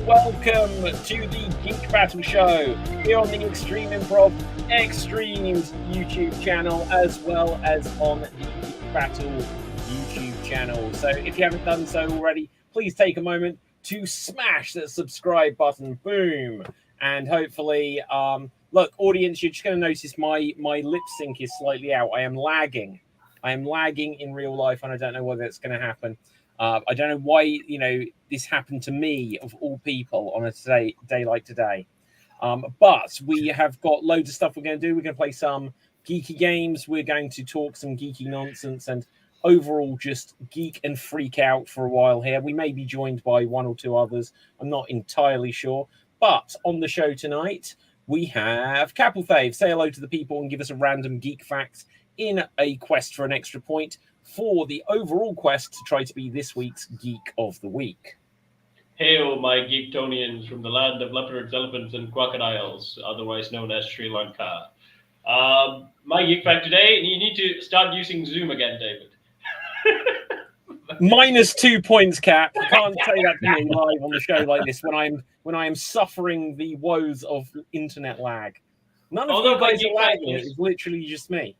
welcome to the Geek Battle Show here on the Extreme Improv Extremes YouTube channel, as well as on the Geek Battle YouTube channel. So if you haven't done so already, please take a moment to smash that subscribe button. Boom. And hopefully, look, audience, you're just going to notice my lip sync is slightly out. I am lagging in real life, and I don't know whether it's going to happen. I don't know why, this happened to me, of all people, on a day like today. But we have got loads of stuff we're going to do. We're going to play some geeky games. We're going to talk some geeky nonsense and overall just geek and freak out for a while here. We may be joined by one or two others. I'm not entirely sure. But on the show tonight, we have Capelfave. Say hello to the people and give us a random geek fact in a quest for an extra point for the overall quest to try to be this week's Geek of the Week. Hail, my Geektonians from the land of leopards, elephants, and crocodiles, otherwise known as Sri Lanka. My geek fact today, you need to start using Zoom again, David. -2 points, Cap. You can't say that to me live on the show like this when I am suffering the woes of internet lag. None of you guys are lagging. It's literally just me.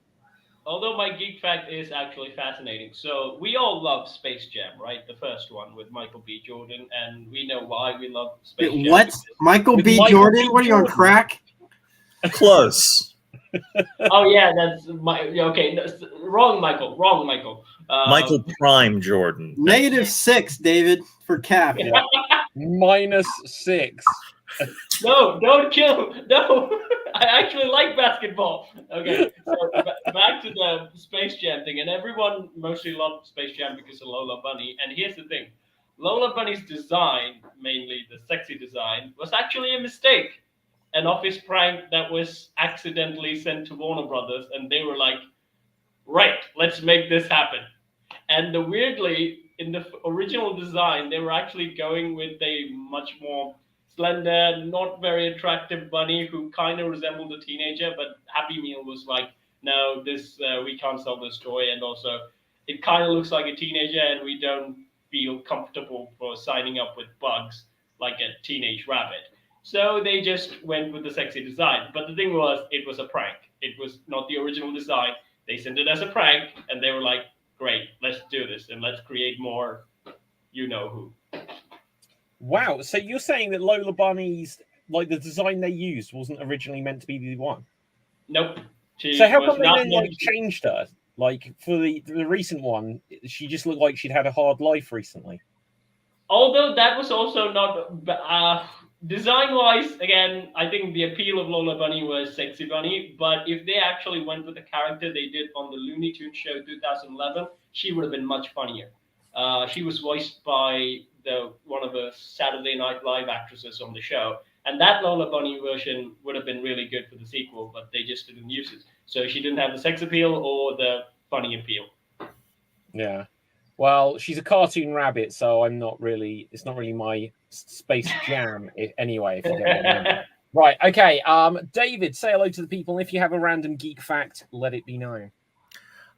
Although my geek fact is actually fascinating. So we all love Space Jam, right? The first one with Michael B. Jordan, and we know why we love Space Jam. What? Michael B. Jordan? What are you on crack? Close. Oh yeah, that's okay. Wrong, Michael. Michael Prime Jordan. -6, David, for Cap. Yeah. -6. No, don't kill. No, I actually like basketball. Okay, so back to the Space Jam thing, and everyone mostly loved Space Jam because of Lola Bunny. And here's the thing: Lola Bunny's design, mainly the sexy design, was actually a mistake, an office prank that was accidentally sent to Warner Brothers, and they were like, "Right, let's make this happen." And weirdly, in the original design, they were actually going with a much more slender, not very attractive bunny who kind of resembled a teenager, but Happy Meal was like, no, this we can't sell this toy, and also it kind of looks like a teenager, and we don't feel comfortable for signing up with bugs like a teenage rabbit. So they just went with the sexy design. But the thing was, it was a prank. It was not the original design. They sent it as a prank, and they were like, great, let's do this, and let's create more you-know-who. Wow, so you're saying that Lola Bunny's, like, the design they used wasn't originally meant to be the one? Nope. So how come they then changed her? Like, for the recent one, she just looked like she'd had a hard life recently. Although that was also not... design-wise, again, I think the appeal of Lola Bunny was Sexy Bunny, but if they actually went with the character they did on the Looney Tunes show 2011, she would have been much funnier. She was voiced by one of the Saturday Night Live actresses on the show, and that Lola Bunny version would have been really good for the sequel, but they just didn't use it. So she didn't have the sex appeal or the funny appeal. Yeah. Well, she's a cartoon rabbit, so it's not really my Space Jam anyway, if you get what I mean. Right, okay. David, say hello to the people. If you have a random geek fact, let it be known.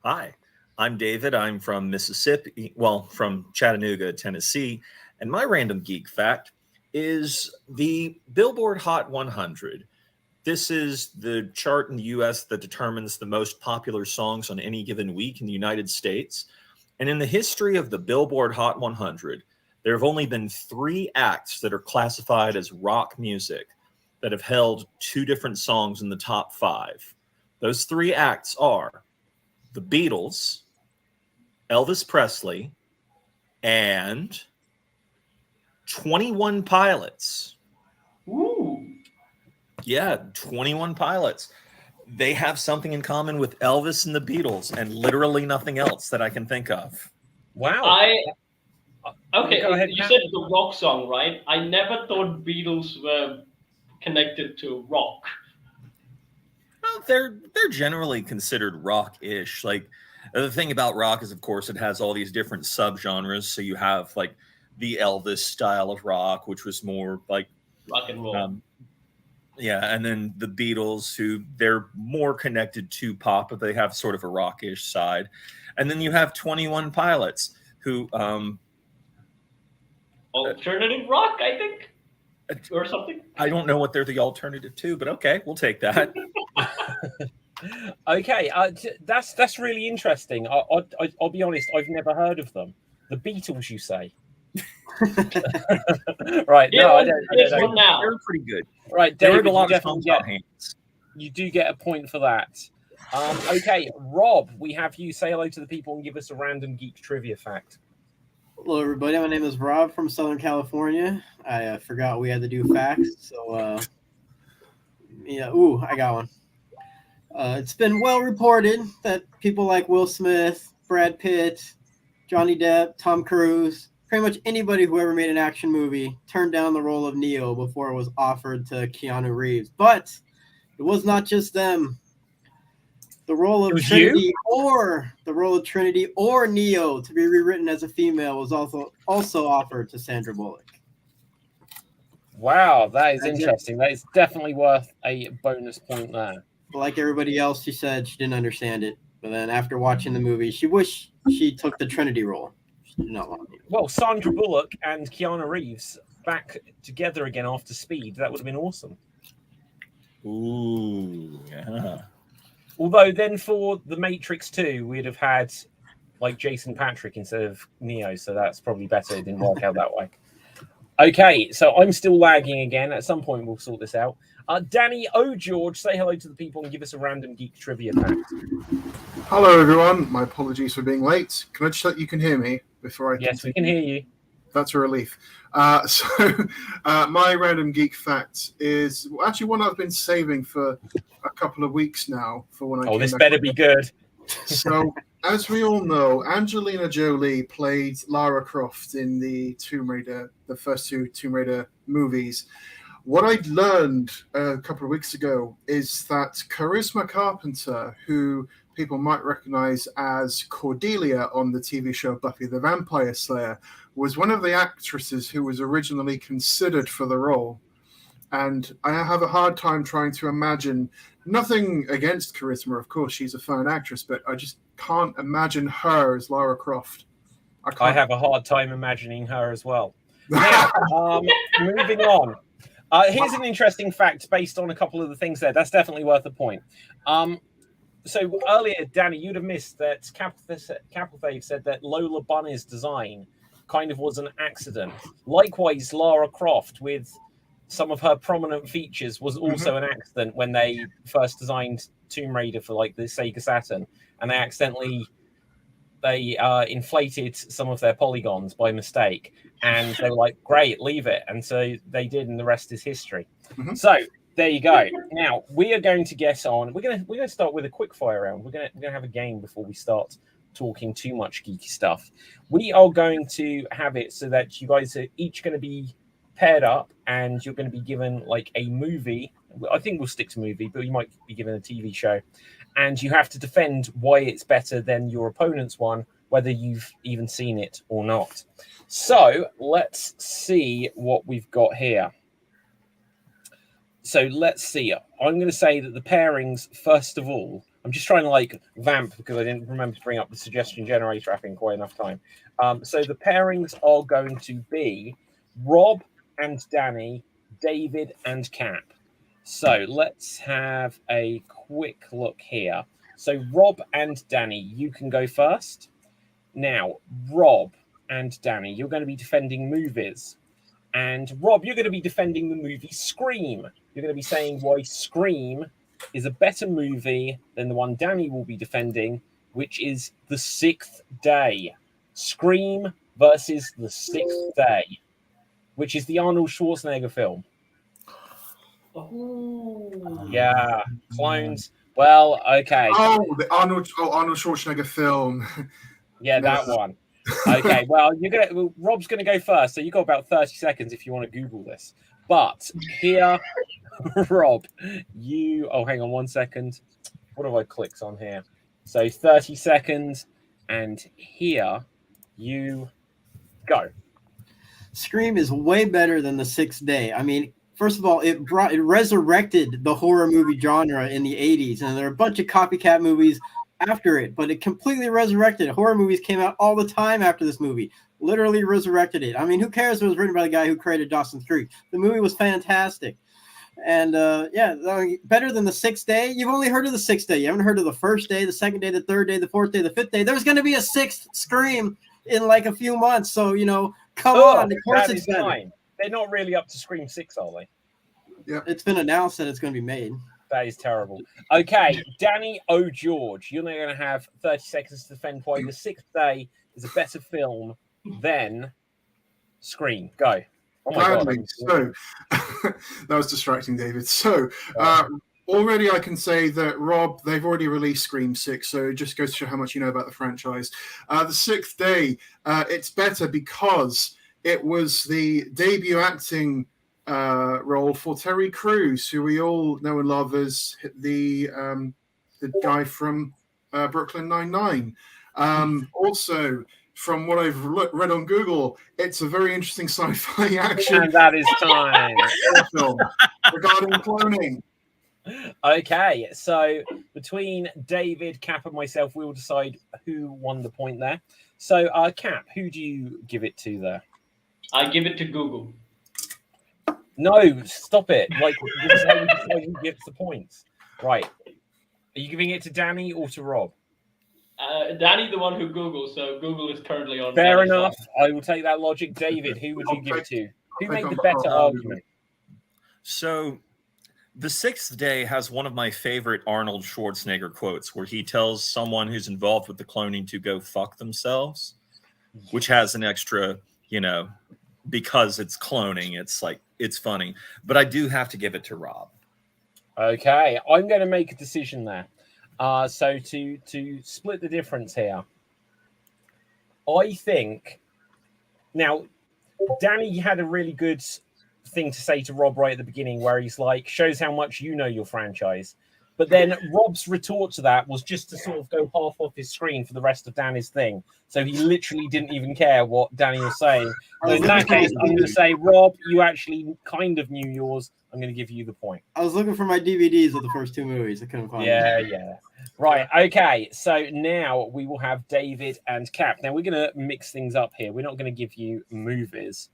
Hi, I'm David. I'm from Mississippi, from Chattanooga, Tennessee. And my random geek fact is the Billboard Hot 100. This is the chart in the U.S. that determines the most popular songs on any given week in the United States. And in the history of the Billboard Hot 100, there have only been 3 acts that are classified as rock music that have held 2 different songs in the top 5. Those 3 acts are the Beatles, Elvis Presley, and 21 Pilots. Ooh. Yeah, 21 Pilots. They have something in common with Elvis and the Beatles, and literally nothing else that I can think of. Wow. Okay, you said the rock song, right? I never thought Beatles were connected to rock. Well, they're generally considered rock-ish. Like, the thing about rock is, of course, it has all these different subgenres. So you have like the Elvis style of rock, which was more like rock and roll. Yeah, and then the Beatles, who they're more connected to pop, but they have sort of a rockish side. And then you have 21 Pilots, who alternative rock, I think. or something. I don't know what they're the alternative to, but okay, we'll take that. Okay, that's really interesting. I'll be honest, I've never heard of them. The Beatles, you say? Right? Yeah, No, I here's don't one now. They're pretty good. Right, There David, are a lot you of definitely songs on get, hands. you do get a point for that. Okay, Rob, we have you say hello to the people and give us a random geek trivia fact. Hello, everybody. My name is Rob from Southern California. I forgot we had to do facts, so yeah. Ooh, I got one. It's been well reported that people like Will Smith, Brad Pitt, Johnny Depp, Tom Cruise, pretty much anybody who ever made an action movie turned down the role of Neo before it was offered to Keanu Reeves. But it was not just them. The role It of was Trinity or Neo to be rewritten as a female was also offered to Sandra Bullock. Wow, that is That's it. interesting. That is definitely worth a bonus point there. But like everybody else, she said she didn't understand it. But then after watching the movie, she wished she took the Trinity role. She did not want it. Well, Sandra Bullock and Keanu Reeves back together again after Speed. That would have been awesome. Ooh, yeah. Although then for The Matrix 2, we'd have had like Jason Patrick instead of Neo, so that's probably better. It didn't work out that way. Okay, so I'm still lagging again. At some point, we'll sort this out. Danny O'George, say hello to the people and give us a random geek trivia fact. Hello, everyone. My apologies for being late. Can I just let you can hear me before I? Yes, we can hear you. That's a relief. My random geek fact is actually one I've been saving for a couple of weeks now. For when I Oh, this better be good. So, as we all know, Angelina Jolie played Lara Croft in the first two Tomb Raider movies. What I learned a couple of weeks ago is that Charisma Carpenter, who people might recognize as Cordelia on the TV show Buffy the Vampire Slayer, was one of the actresses who was originally considered for the role. And I have a hard time trying to imagine, nothing against Charisma, of course, she's a fine actress, but I just can't imagine her as Lara Croft. I have a hard time imagining her as well. Now, moving on. Here's an interesting fact based on a couple of the things there. That's definitely worth a point. So earlier, Danny, you'd have missed that Capelthave said that Lola Bunny's design kind of was an accident. Likewise, Lara Croft, with some of her prominent features, was also an accident when they first designed Tomb Raider for like the Sega Saturn, and they accidentally inflated some of their polygons by mistake, and they were like, "Great, leave it," and so they did, and the rest is history. So there you go. Now we are going to get on. We're going to start with a quick fire round. We're going to have a game before we start talking too much geeky stuff. We are going to have it so that you guys are each going to be paired up, and you're going to be given like a movie. I think we'll stick to movie, but you might be given a TV show, and you have to defend why it's better than your opponent's one, whether you've even seen it or not. So let's see what we've got here. So let's see. I'm going to say that the pairings, first of all, I'm just trying to like vamp because I didn't remember to bring up the suggestion generator app in quite enough time. So the pairings are going to be Rob and Danny, David and Cap. So let's have a quick look here. So Rob and Danny, you can go first. Now, Rob and Danny, you're going to be defending movies. And Rob, you're going to be defending the movie Scream. You're going to be saying why Scream is a better movie than the one Danny will be defending, which is The Sixth Day. Scream versus The Sixth Day, which is the Arnold Schwarzenegger film. Oh. Yeah, clones. Well, okay. Oh, the Arnold Schwarzenegger film. Yeah, that one. Okay, well, Rob's gonna go first, so you got about 30 seconds if you want to Google this. But here, Rob, hang on 1 second. What have I clicked on here? So 30 seconds, and here you go. Scream is way better than The Sixth Day. I mean, first of all, it resurrected the horror movie genre in the 80s, and there are a bunch of copycat movies after it, but it completely resurrected. Horror movies came out all the time after this movie. literally resurrected it. I mean, who cares if it was written by the guy who created Dawson's Creek? The movie was fantastic. And better than The Sixth Day. You've only heard of The Sixth Day. You haven't heard of the first day, the second day, the third day, the fourth day, the fifth day. There's going to be a sixth Scream in like a few months. So, come on. Of course it's better. Fine. They're not really up to Scream 6, are they? Yeah. It's been announced that it's going to be made. That is terrible. Okay, Danny O'George, you're now going to have 30 seconds to defend why The Sixth Day is a better film than Scream. Go. Oh my Gladly. God. So that was distracting, David. So already I can say that Rob, they've already released Scream 6, so it just goes to show how much you know about the franchise. The Sixth Day, it's better because it was the debut acting role for Terry Crews, who we all know and love as the guy from Brooklyn Nine-Nine. Also, from what I've read on Google, it's a very interesting sci-fi action And that is time. film regarding cloning. Okay, so between David, Cap, and myself, we will decide who won the point there. So, Cap, who do you give it to there? I give it to Google. No, stop it. Like, this is how you decide who gets the points. Right. Are you giving it to Danny or to Rob? Danny, the one who Googled, so Google is currently on. Fair enough. I will take that logic. David, who would you give it to? Who made the better argument? So, The Sixth Day has one of my favorite Arnold Schwarzenegger quotes where he tells someone who's involved with the cloning to go fuck themselves, which has an extra, because it's cloning, it's funny. But I do have to give it to Rob. Okay, I'm going to make a decision there. So to split the difference here, I think now Danny had a really good thing to say to Rob right at the beginning where he's like, shows how much you know your franchise. But then Rob's retort to that was just to sort of go half off his screen for the rest of Danny's thing. So he literally didn't even care what Danny was saying. So in that case, I'm going to say, Rob, you actually kind of knew yours. I'm going to give you the point. I was looking for my DVDs of the first two movies. I couldn't find them. Yeah. Right. Okay. So now we will have David and Cap. Now we're going to mix things up here. We're not going to give you movies.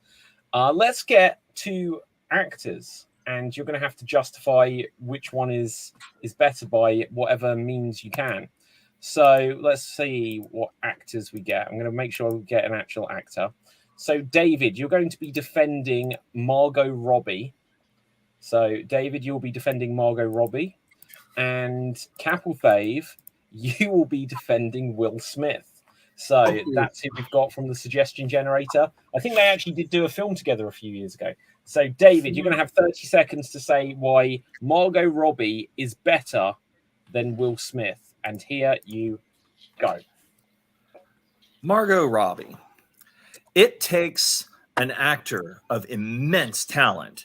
Let's get to actors. And you're going to have to justify which one is better by whatever means you can. So let's see what actors we get. I'm going to make sure we get an actual actor. So David, you're going to be defending Margot Robbie. So David, you'll be defending Margot Robbie. And Capelfave, you will be defending Will Smith. So that's who we've got from the suggestion generator. I think they actually did do a film together a few years ago. So, David, you're going to have 30 seconds to say why Margot Robbie is better than Will Smith. And here you go. Margot Robbie. It takes an actor of immense talent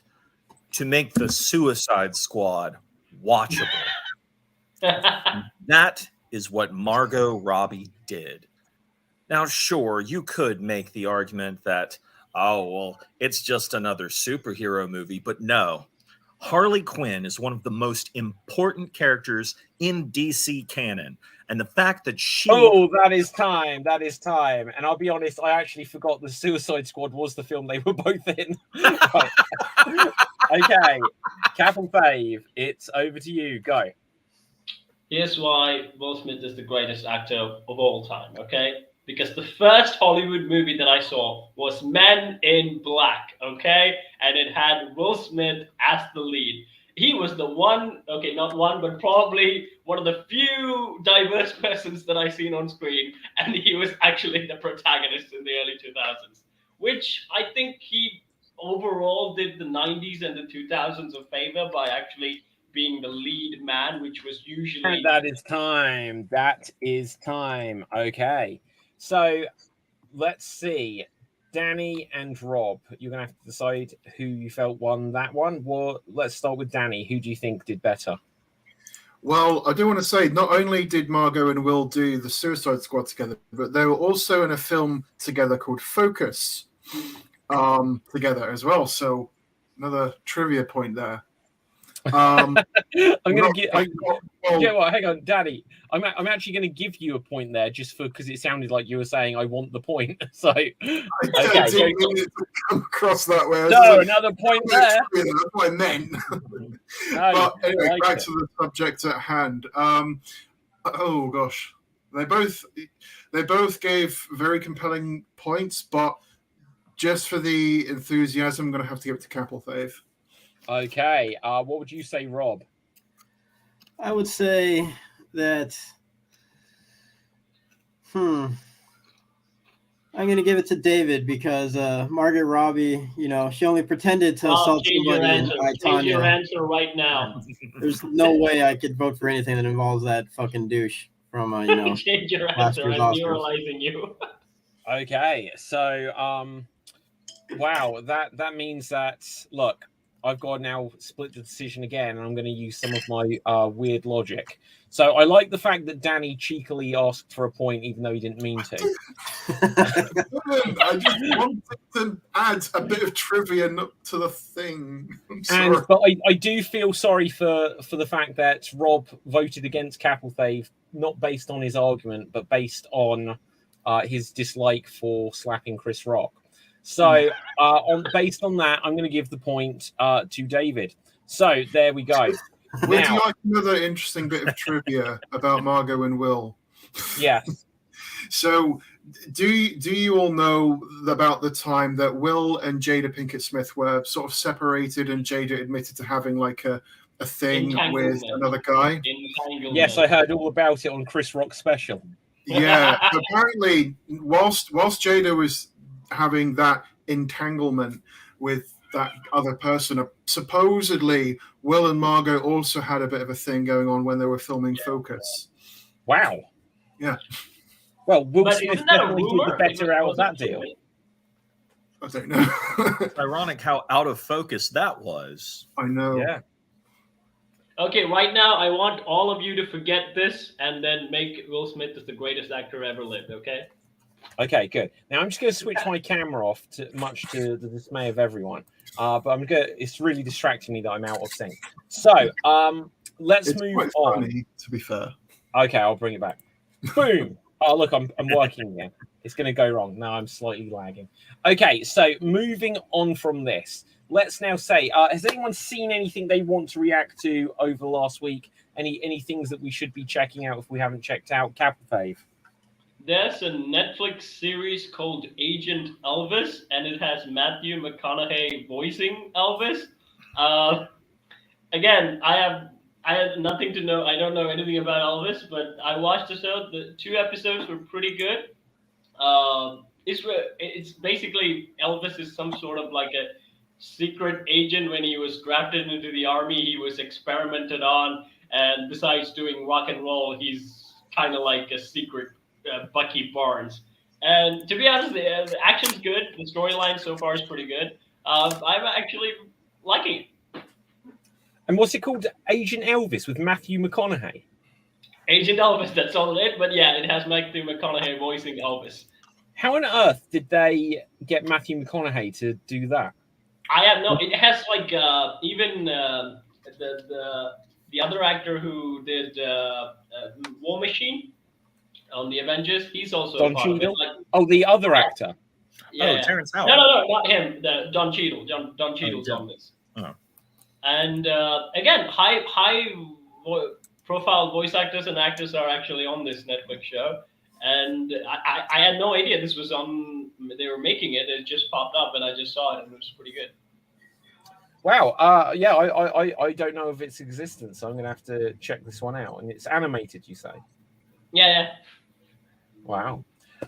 to make the Suicide Squad watchable. That is what Margot Robbie did. Now, sure, you could make the argument that, it's just another superhero movie. But no, Harley Quinn is one of the most important characters in DC canon. And the fact that she... Oh, that is time. And I'll be honest, I actually forgot the Suicide Squad was the film they were both in. Right. Okay, Cap and Fave, it's over to you. Go. Here's why Will Smith is the greatest actor of all time, okay? Because the first Hollywood movie that I saw was Men in Black, okay? And it had Will Smith as the lead. He was the one, okay, not one, but probably one of the few diverse persons that I've seen on screen. And he was actually the protagonist in the early 2000s, which I think he overall did the 90s and the 2000s a favor by actually being the lead man, which was usually... And that is time. Okay. So let's see. Danny and Rob, you're going to have to decide who you felt won that one. Well, let's start with Danny. Who do you think did better? Well, I do want to say, not only did Margot and Will do the Suicide Squad together, but they were also in a film together called Focus together as well. So another trivia point there. Um, I'm gonna not- give. not- well, You know what? Hang on, Daddy. I'm actually going to give you a point there, just because it sounded like you were saying I want the point. So I okay, didn't mean it to come across that way. I was no, like, another point that's there. what I meant. No, But I anyway, like back it. to the subject at hand. Oh gosh, they both gave very compelling points, but just for the enthusiasm, I'm going to have to give it to Capelthave. Okay, what would you say, Rob? I would say that. I'm going to give it to David because Margaret Robbie, she only pretended to assault Change your somebody in answer. I, Change your Tonya. answer right now. There's no way I could vote for anything that involves that fucking douche from, Change your last answer. year's I'm Oscars. neuralizing you. Okay, so wow, that means that look, I've got to now split the decision again, and I'm going to use some of my weird logic. So I like the fact that Danny cheekily asked for a point, even though he didn't mean to. I just wanted to add a bit of trivia to the thing. I'm sorry. But I do feel sorry for the fact that Rob voted against Capelthave, not based on his argument, but based on his dislike for slapping Chris Rock. So based on that, I'm going to give the point to David. So there we go. Would Now, you like another interesting bit of trivia about Margot and Will? yes. So, do you all know about the time that Will and Jada Pinkett Smith were sort of separated, and Jada admitted to having like a thing with another guy? Yes, I heard all about it on Chris Rock's special. Yeah, apparently, whilst Jada was having that entanglement with that other person, supposedly Will and Margot also had a bit of a thing going on when they were filming Focus. Wow. Yeah. Well, Will Smith definitely did the better out of that deal. I don't know. It's ironic how out of focus that was. I know. Yeah. Okay, right now I want all of you to forget this and then make Will Smith as the greatest actor ever lived, okay? Okay, good. Now I'm just going to switch my camera off, much to the dismay of everyone. But it's really distracting me that I'm out of sync. So let's It's move quite on. funny, to be fair. Okay, I'll bring it back. Boom. Oh, look, I'm working again. It's going to go wrong. Now I'm slightly lagging. Okay, so moving on from this, let's now say, has anyone seen anything they want to react to over the last week? Any things that we should be checking out if we haven't checked out? Capelthave. There's a Netflix series called Agent Elvis, and it has Matthew McConaughey voicing Elvis. Again, I had nothing to know. I don't know anything about Elvis, but I watched the show. The 2 episodes were pretty good. It's basically Elvis is some sort of like a secret agent. When he was drafted into the army, he was experimented on, and besides doing rock and roll, he's kind of like a secret Bucky Barnes. And to be honest, the action's good. The storyline so far is pretty good. I'm actually liking it. And what's it called? Agent Elvis with Matthew McConaughey. Agent Elvis, that's all it. But yeah, it has Matthew McConaughey voicing Elvis. How on earth did they get Matthew McConaughey to do that? I have no. It has like even the other actor who did War Machine on the Avengers. He's also Don a part Cheadle? of it. Oh, the other actor. Yeah. Terrence Howard. No, not him. Don Cheadle. Don Cheadle's on this. Oh. And again, high profile voice actors and actors are actually on this Netflix show. And I had no idea this was on. They were making it. It just popped up, and I just saw it, and it was pretty good. Wow. Yeah, I don't know of its existence, so I'm going to have to check this one out. And it's animated, you say? Yeah. Wow.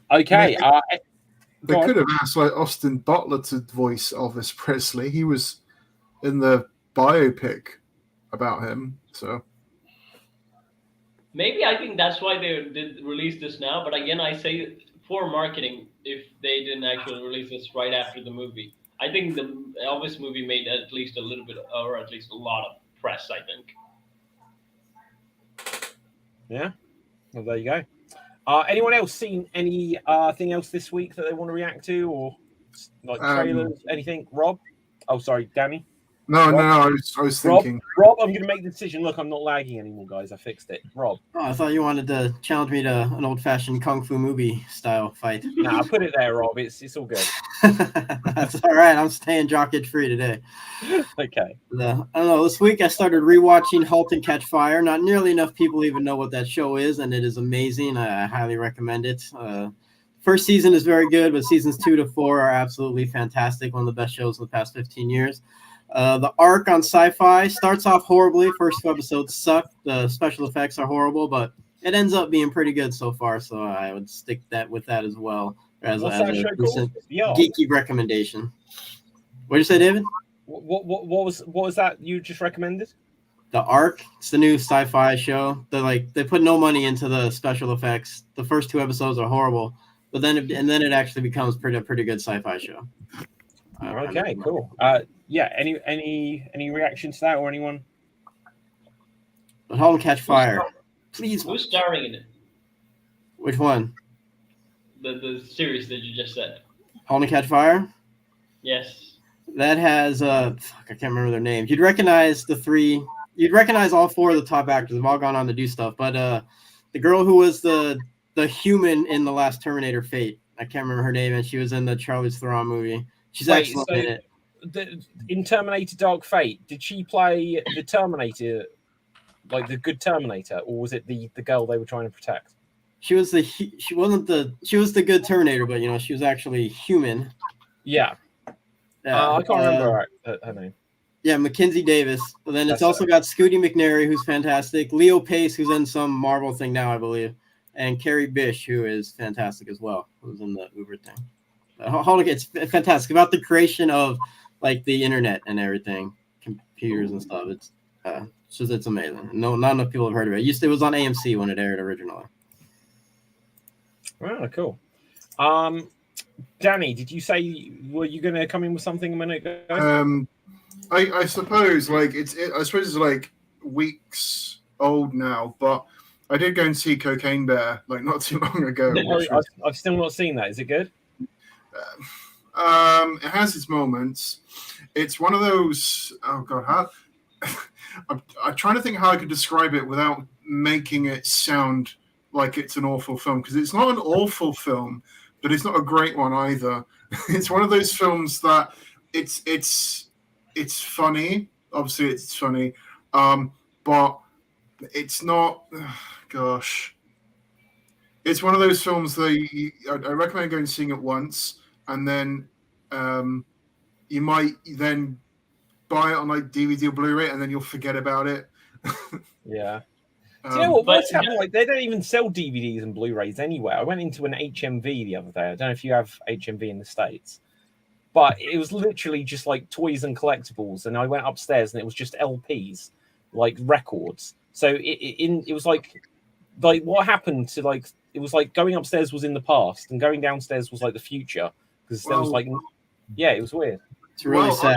Okay. They could have asked like Austin Butler to voice Elvis Presley. He was in the biopic about him, so Maybe I think that's why they did release this now. But again, I say for marketing, if they didn't actually release this right after the movie. I think the Elvis movie made at least a little bit, or at least a lot of press, I think. Yeah. Well, there you go. Anyone else seen anything else this week that they want to react to, or like trailers, anything? Rob? Oh, sorry, Danny. No, Rob? no, I was Rob, thinking. Rob, I'm going to make the decision. Look, I'm not lagging anymore, guys. I fixed it. Rob. Oh, I thought you wanted to challenge me to an old-fashioned kung fu movie style fight. Nah, I put it there, Rob. It's all good. That's all right. I'm staying jock itch free today. Okay. I don't know. This week I started rewatching *Halt and Catch Fire*. Not nearly enough people even know what that show is, and it is amazing. I highly recommend it. First season is very good, but seasons 2 to 4 are absolutely fantastic. One of the best shows in the past 15 years. The arc on Sci-Fi starts off horribly. First 2 episodes suck. The special effects are horrible, but it ends up being pretty good so far. So I would stick with that as well as What's a that show recent called? The Ark? geeky recommendation. What did you say, David? What was that you just recommended? The Ark. It's the new sci-fi show. They put no money into the special effects. The first 2 episodes are horrible, but then it actually becomes pretty good sci-fi show. Okay, cool. Yeah. Any reaction to that or anyone? But *Halt and Catch Fire*. Please. Who's starring in it? Which one? The series that you just said. *Halt and Catch Fire*. Yes. That has I can't remember their names. You'd recognize the 3. You'd recognize all 4 of the top actors. They've all gone on to do stuff. But the girl who was the human in the last Terminator Fate, I can't remember her name, and she was in the Charlize Theron movie. She's excellent in it. In Terminator Dark Fate, did she play the Terminator, like the good Terminator, or was it the girl they were trying to protect? She was the good Terminator, but she was actually human. Yeah. I can't remember her name. Yeah, Mackenzie Davis. But then it's That's also got Scooty McNairy, who's fantastic. Leo Pace, who's in some Marvel thing now, I believe. And Carrie Bish, who is fantastic as well, who's in the Uber thing. It's fantastic about the creation of like the internet and everything, computers and stuff. It's amazing. No, not enough people have heard of it. It was on AMC when it aired originally. Oh, cool. Danny, did you say were you going to come in with something a minute ago? I suppose I suppose it's like weeks old now, but I did go and see Cocaine Bear like not too long ago. I've still not seen that. Is it good? It has its moments. It's one of those. Oh God, how? I'm trying to think how I could describe it without making it sound like it's an awful film, because it's not an awful film, but it's not a great one either. It's one of those films that it's funny. Obviously, it's funny, but it's not. Gosh, it's one of those films that I recommend going and seeing it once, and then you might then buy it on like DVD or Blu-ray, and then you'll forget about it. Yeah. Do you know what's happening? Like, they don't even sell DVDs and Blu-rays anywhere. I went into an HMV the other day. I don't know if you have HMV in the States, but it was literally just like toys and collectibles. And I went upstairs and it was just LPs, like records. So it was like what happened to like, it was like going upstairs was in the past and going downstairs was like the future, because there was like, yeah, it was weird. It's really sad.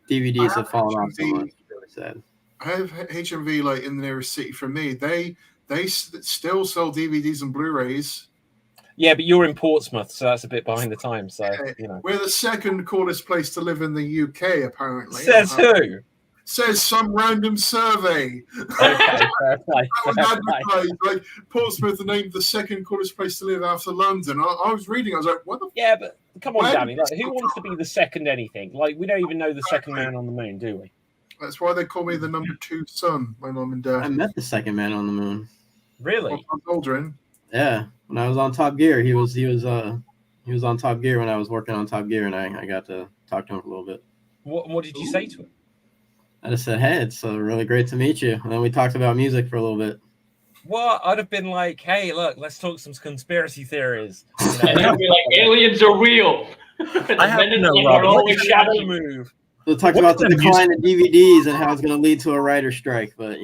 DVDs have fallen off so much. It's really sad. I have HMV like in the nearest city from me. They still sell DVDs and Blu-rays. Yeah, but you're in Portsmouth, so that's a bit behind the times. So we're the second coolest place to live in the UK, apparently. Says who? Says some random survey. Okay, fair play. Like Portsmouth named the second coolest place to live after London. I was reading. I was like, what the? Yeah, but come on, Danny. Like, who wants to be the second anything? Like, we don't even know the second man on the moon, do we? That's why they call me the number 2 son, my mom and dad. I met the second man on the moon. Really? Aldrin. Yeah, when I was on Top Gear, he was on Top Gear when I was working on Top Gear, and I got to talk to him for a little bit. What did you say to him? I just said, "Hey, it's really great to meet you," and then we talked about music for a little bit. Well, I'd have been like, "Hey, look, let's talk some conspiracy theories." And he'd be like, "Aliens are real." I have to know, Rob, always shadow move. We'll talk about the decline in DVDs and how it's going to lead to a writer's strike, but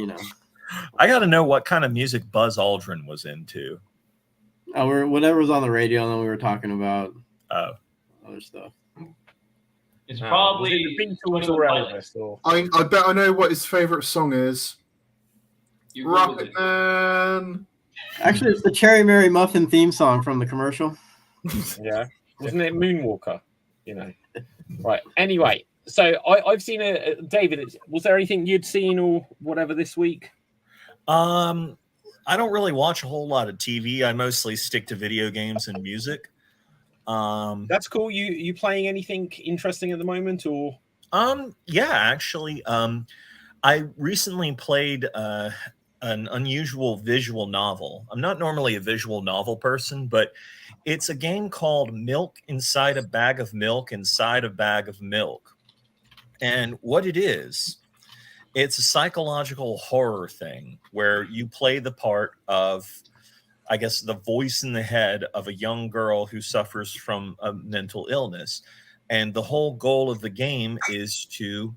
I got to know what kind of music Buzz Aldrin was into. Oh, whatever was on the radio, and then we were talking about other stuff. It's probably the Beatles or Elvis. Or... I bet I know what his favorite song is. Rocket Man. Actually, it's the Cherry Mary Muffin theme song from the commercial. Yeah, wasn't it Moonwalker? Right. Anyway, So I've seen David. Was there anything you'd seen or whatever this week? I don't really watch a whole lot of TV. I mostly stick to video games and music. That's cool. You playing anything interesting at the moment, or? Yeah, actually, I recently played an unusual visual novel. I'm not normally a visual novel person, but it's a game called Milk Inside a Bag of Milk Inside a Bag of Milk. And what it is, it's a psychological horror thing where you play the part of, I guess, the voice in the head of a young girl who suffers from a mental illness. And the whole goal of the game is to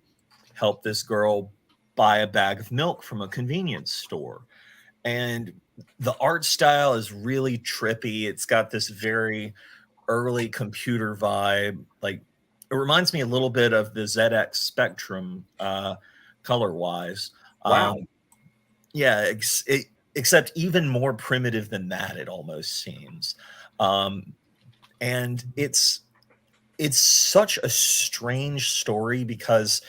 help this girl buy a bag of milk from a convenience store. And the art style is really trippy. It's got this very early computer vibe. Like, it reminds me a little bit of the ZX Spectrum color wise. Wow. Yeah, except even more primitive than that, it almost seems. And it's such a strange story because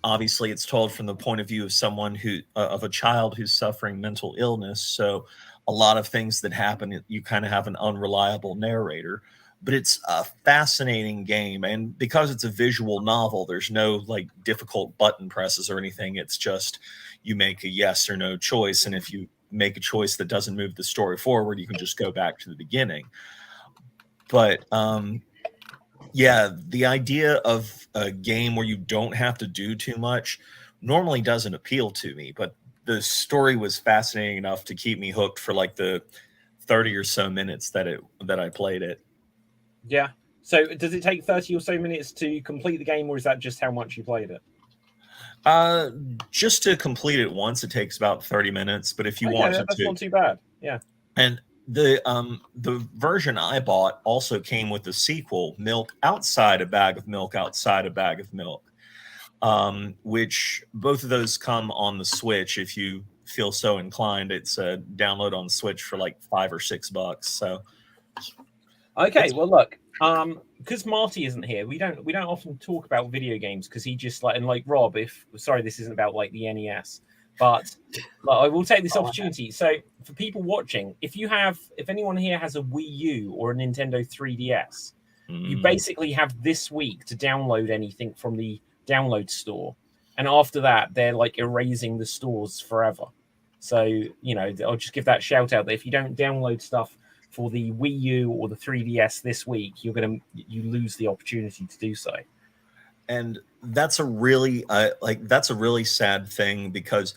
obviously it's told from the point of view of someone who of a child who's suffering mental illness. So a lot of things that happen, you kind of have an unreliable narrator. But it's a fascinating game, and because it's a visual novel, there's no like difficult button presses or anything. It's just you make a yes or no choice, and if you make a choice that doesn't move the story forward, you can just go back to the beginning. But yeah, the idea of a game where you don't have to do too much normally doesn't appeal to me, but the story was fascinating enough to keep me hooked for like the 30 or so minutes that I played it. Yeah. So does it take 30 or so minutes to complete the game, or is that just how much you played it? Just to complete it once, it takes about 30 minutes. But if you want that's not too bad. Yeah. And the version I bought also came with the sequel, Milk Outside a Bag of Milk Outside a Bag of Milk, which both of those come on the Switch. If you feel so inclined, it's a download on the Switch for like $5 or $6. So. Okay, well look, because Marty isn't here, we don't often talk about video games because he just like Rob. Sorry, this isn't about like the NES, but like, I will take this opportunity. So for people watching, if anyone here has a Wii U or a Nintendo 3DS, you basically have this week to download anything from the download store, and after that, they're like erasing the stores forever. So I'll just give that shout out that if you don't download stuff for the Wii U or the 3DS this week, you lose the opportunity to do so. And that's a really sad thing because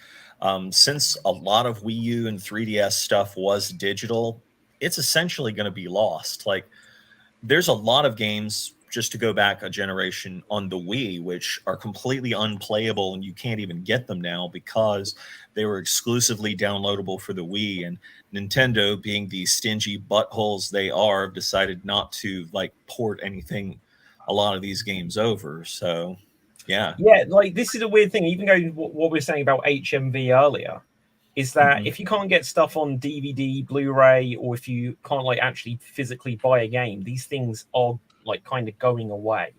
since a lot of Wii U and 3DS stuff was digital, it's essentially going to be lost. Like, there's a lot of games, just to go back a generation, on the Wii, which are completely unplayable and you can't even get them now because they were exclusively downloadable for the Wii. And Nintendo, being the stingy buttholes they are, decided not to like port a lot of these games over. So yeah, like this is a weird thing. Even going what we were saying about HMV earlier, is that if you can't get stuff on DVD, Blu-ray, or if you can't like actually physically buy a game, these things are like kind of going away.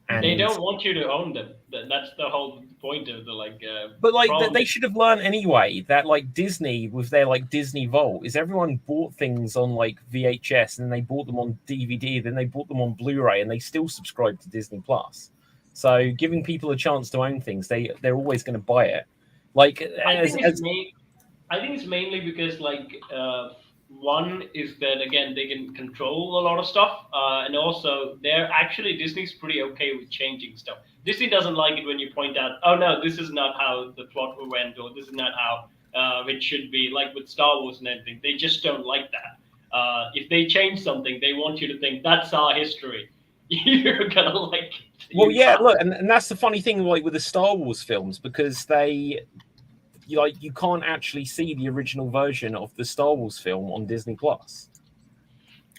And they don't want you to own them. That's the whole point of the like. But like they should have learned anyway that like Disney with their like Disney Vault is everyone bought things on like VHS and then they bought them on DVD, then they bought them on Blu-ray, and they still subscribe to Disney Plus. So giving people a chance to own things, they're always going to buy it. Like I think it's mainly because like one is that again they can control a lot of stuff, and also Disney's pretty okay with changing stuff. Disney doesn't like it when you point out, oh no, this is not how the plot went, or this is not how it should be. Like with Star Wars and everything, they just don't like that. If they change something, they want you to think that's our history. You're gonna like. Well, yeah, look, and that's the funny thing, like with the Star Wars films, because you can't actually see the original version of the Star Wars film on Disney Plus.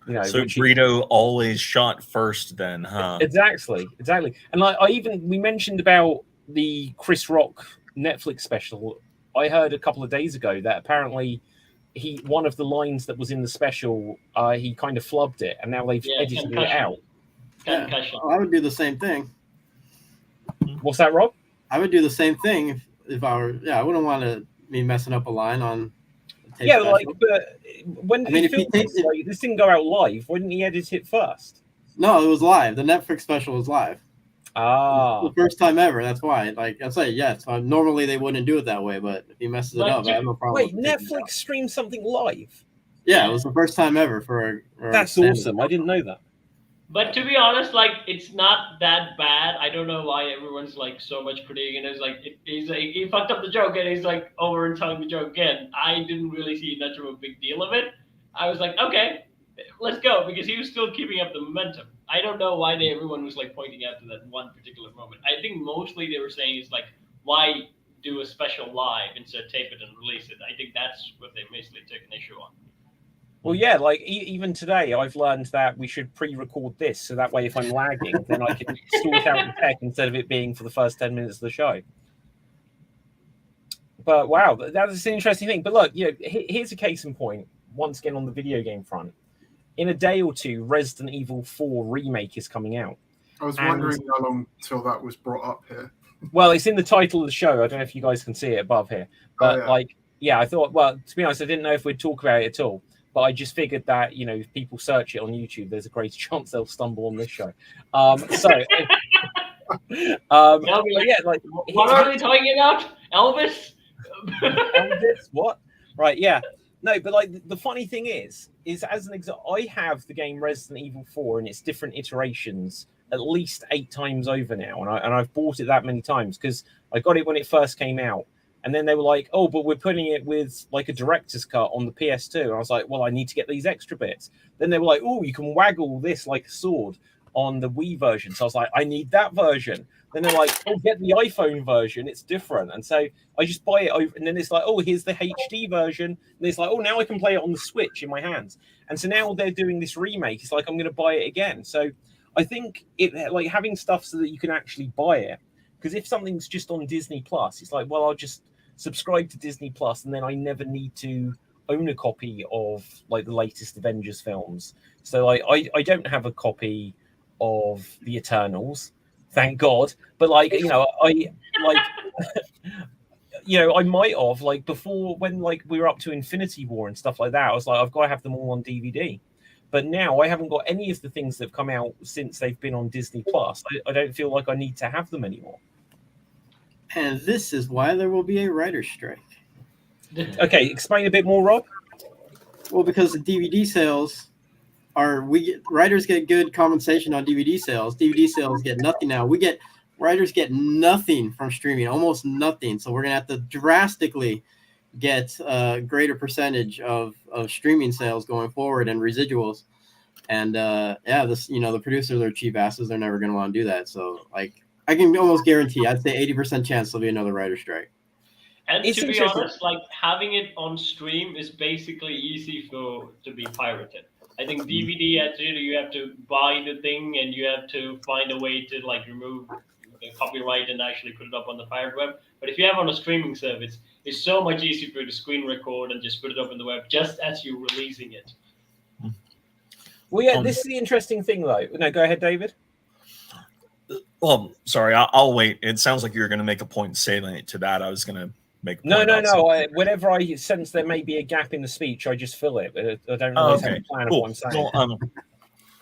So Greedo always shot first, then, huh? Exactly. And like we mentioned about the Chris Rock Netflix special. I heard a couple of days ago that apparently one of the lines that was in the special, he kind of flubbed it, and now they've edited it out. Yeah. I would do the same thing. What's that, Rob? I would do the same thing if I were. Yeah, I wouldn't want to be messing up a line on. Tape Yeah, special. like, but when did he film this? Like, this didn't go out live. Why didn't he edit it first? No, it was live. The Netflix special was live. Ah, The first time ever. That's why. Like I say, yes. Normally they wouldn't do it that way, but if he messes it up, I have no problem. wait, Netflix streamed something live? Yeah, it was the first time ever for That's awesome. I didn't know that. But to be honest, like it's not that bad. I don't know why everyone's like so much critiquing. It's like he's like he fucked up the joke and he's like over and telling the joke again. I didn't really see much of a big deal of it. I was like, okay, let's go, because he was still keeping up the momentum. I don't know why everyone was like pointing out to that one particular moment. I think mostly they were saying is like, why do a special live instead of tape it and release it? I think that's what they basically took an issue on. Well, yeah, like even today, I've learned that we should pre-record this, so that way, if I'm lagging, then I can sort out the tech instead of it being for the first 10 minutes of the show. But wow, that's an interesting thing. But look, here's a case in point. Once again, on the video game front, in a day or two, Resident Evil 4 Remake is coming out. I was wondering how long till that was brought up here. Well, it's in the title of the show. I don't know if you guys can see it above here, but I thought, well, to be honest, I didn't know if we'd talk about it at all. But I just figured that, if people search it on YouTube, there's a great chance they'll stumble on this show. What are they talking about? Elvis? Elvis? What? Right, yeah. No, but like the funny thing is as an example, I have the game Resident Evil 4 in its different iterations at least 8 times over now, and I've bought it that many times because I got it when it first came out. And then they were like, oh, but we're putting it with like a director's cut on the PS2. And I was like, well, I need to get these extra bits. Then they were like, oh, you can waggle this like a sword on the Wii version. So I was like, I need that version. Then they're like, oh, get the iPhone version. It's different. And so I just buy it over. And then it's like, oh, here's the HD version. And it's like, oh, now I can play it on the Switch in my hands. And so now they're doing this remake. It's like, I'm going to buy it again. So I think it like having stuff so that you can actually buy it. Because if something's just on Disney Plus, it's like, well, I'll just subscribe to Disney Plus, and then I never need to own a copy of like the latest Avengers films. So like I don't have a copy of the Eternals, thank God. But like I like I might have like before when like we were up to Infinity War and stuff like that. I was like, I've got to have them all on DVD. But now I haven't got any of the things that have come out since they've been on Disney Plus. I don't feel like I need to have them anymore. And this is why there will be a writer's strike. Okay, explain a bit more, Rob. Well, because the DVD sales writers get good compensation on DVD sales. DVD sales get nothing now. Writers get nothing from streaming, almost nothing. So we're gonna have to drastically get a greater percentage of streaming sales going forward and residuals. And the producers are cheap asses. They're never gonna want to do that. So like, I can almost guarantee, I'd say 80% chance there'll be another writer's strike. And to be honest, like having it on stream is basically easy to be pirated. I think DVD, you have to buy the thing and you have to find a way to like remove the copyright and actually put it up on the pirate web. But if you have on a streaming service, it's so much easier for you to screen record and just put it up on the web just as you're releasing it. Well, yeah, this is the interesting thing though. No, go ahead, David. Well, sorry, I'll wait. It sounds like you're going to make a point salient to that. I was going to make a point. No. Whenever I sense there may be a gap in the speech, I just fill it. I don't always have a plan of what I'm saying. Well,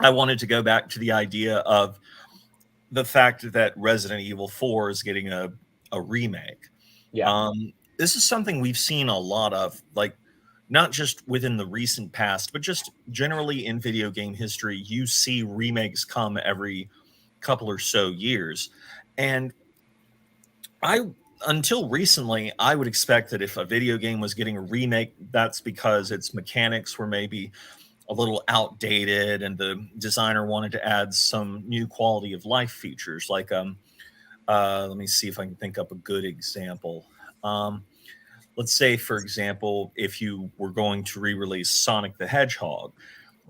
I wanted to go back to the idea of the fact that Resident Evil 4 is getting a remake. Yeah. This is something we've seen a lot of, like not just within the recent past, but just generally in video game history. You see remakes come every couple or so years, and until recently I would expect that if a video game was getting a remake, that's because its mechanics were maybe a little outdated and the designer wanted to add some new quality of life features. Like let me see if I can think up a good example. Let's say, for example, if you were going to re-release Sonic the Hedgehog,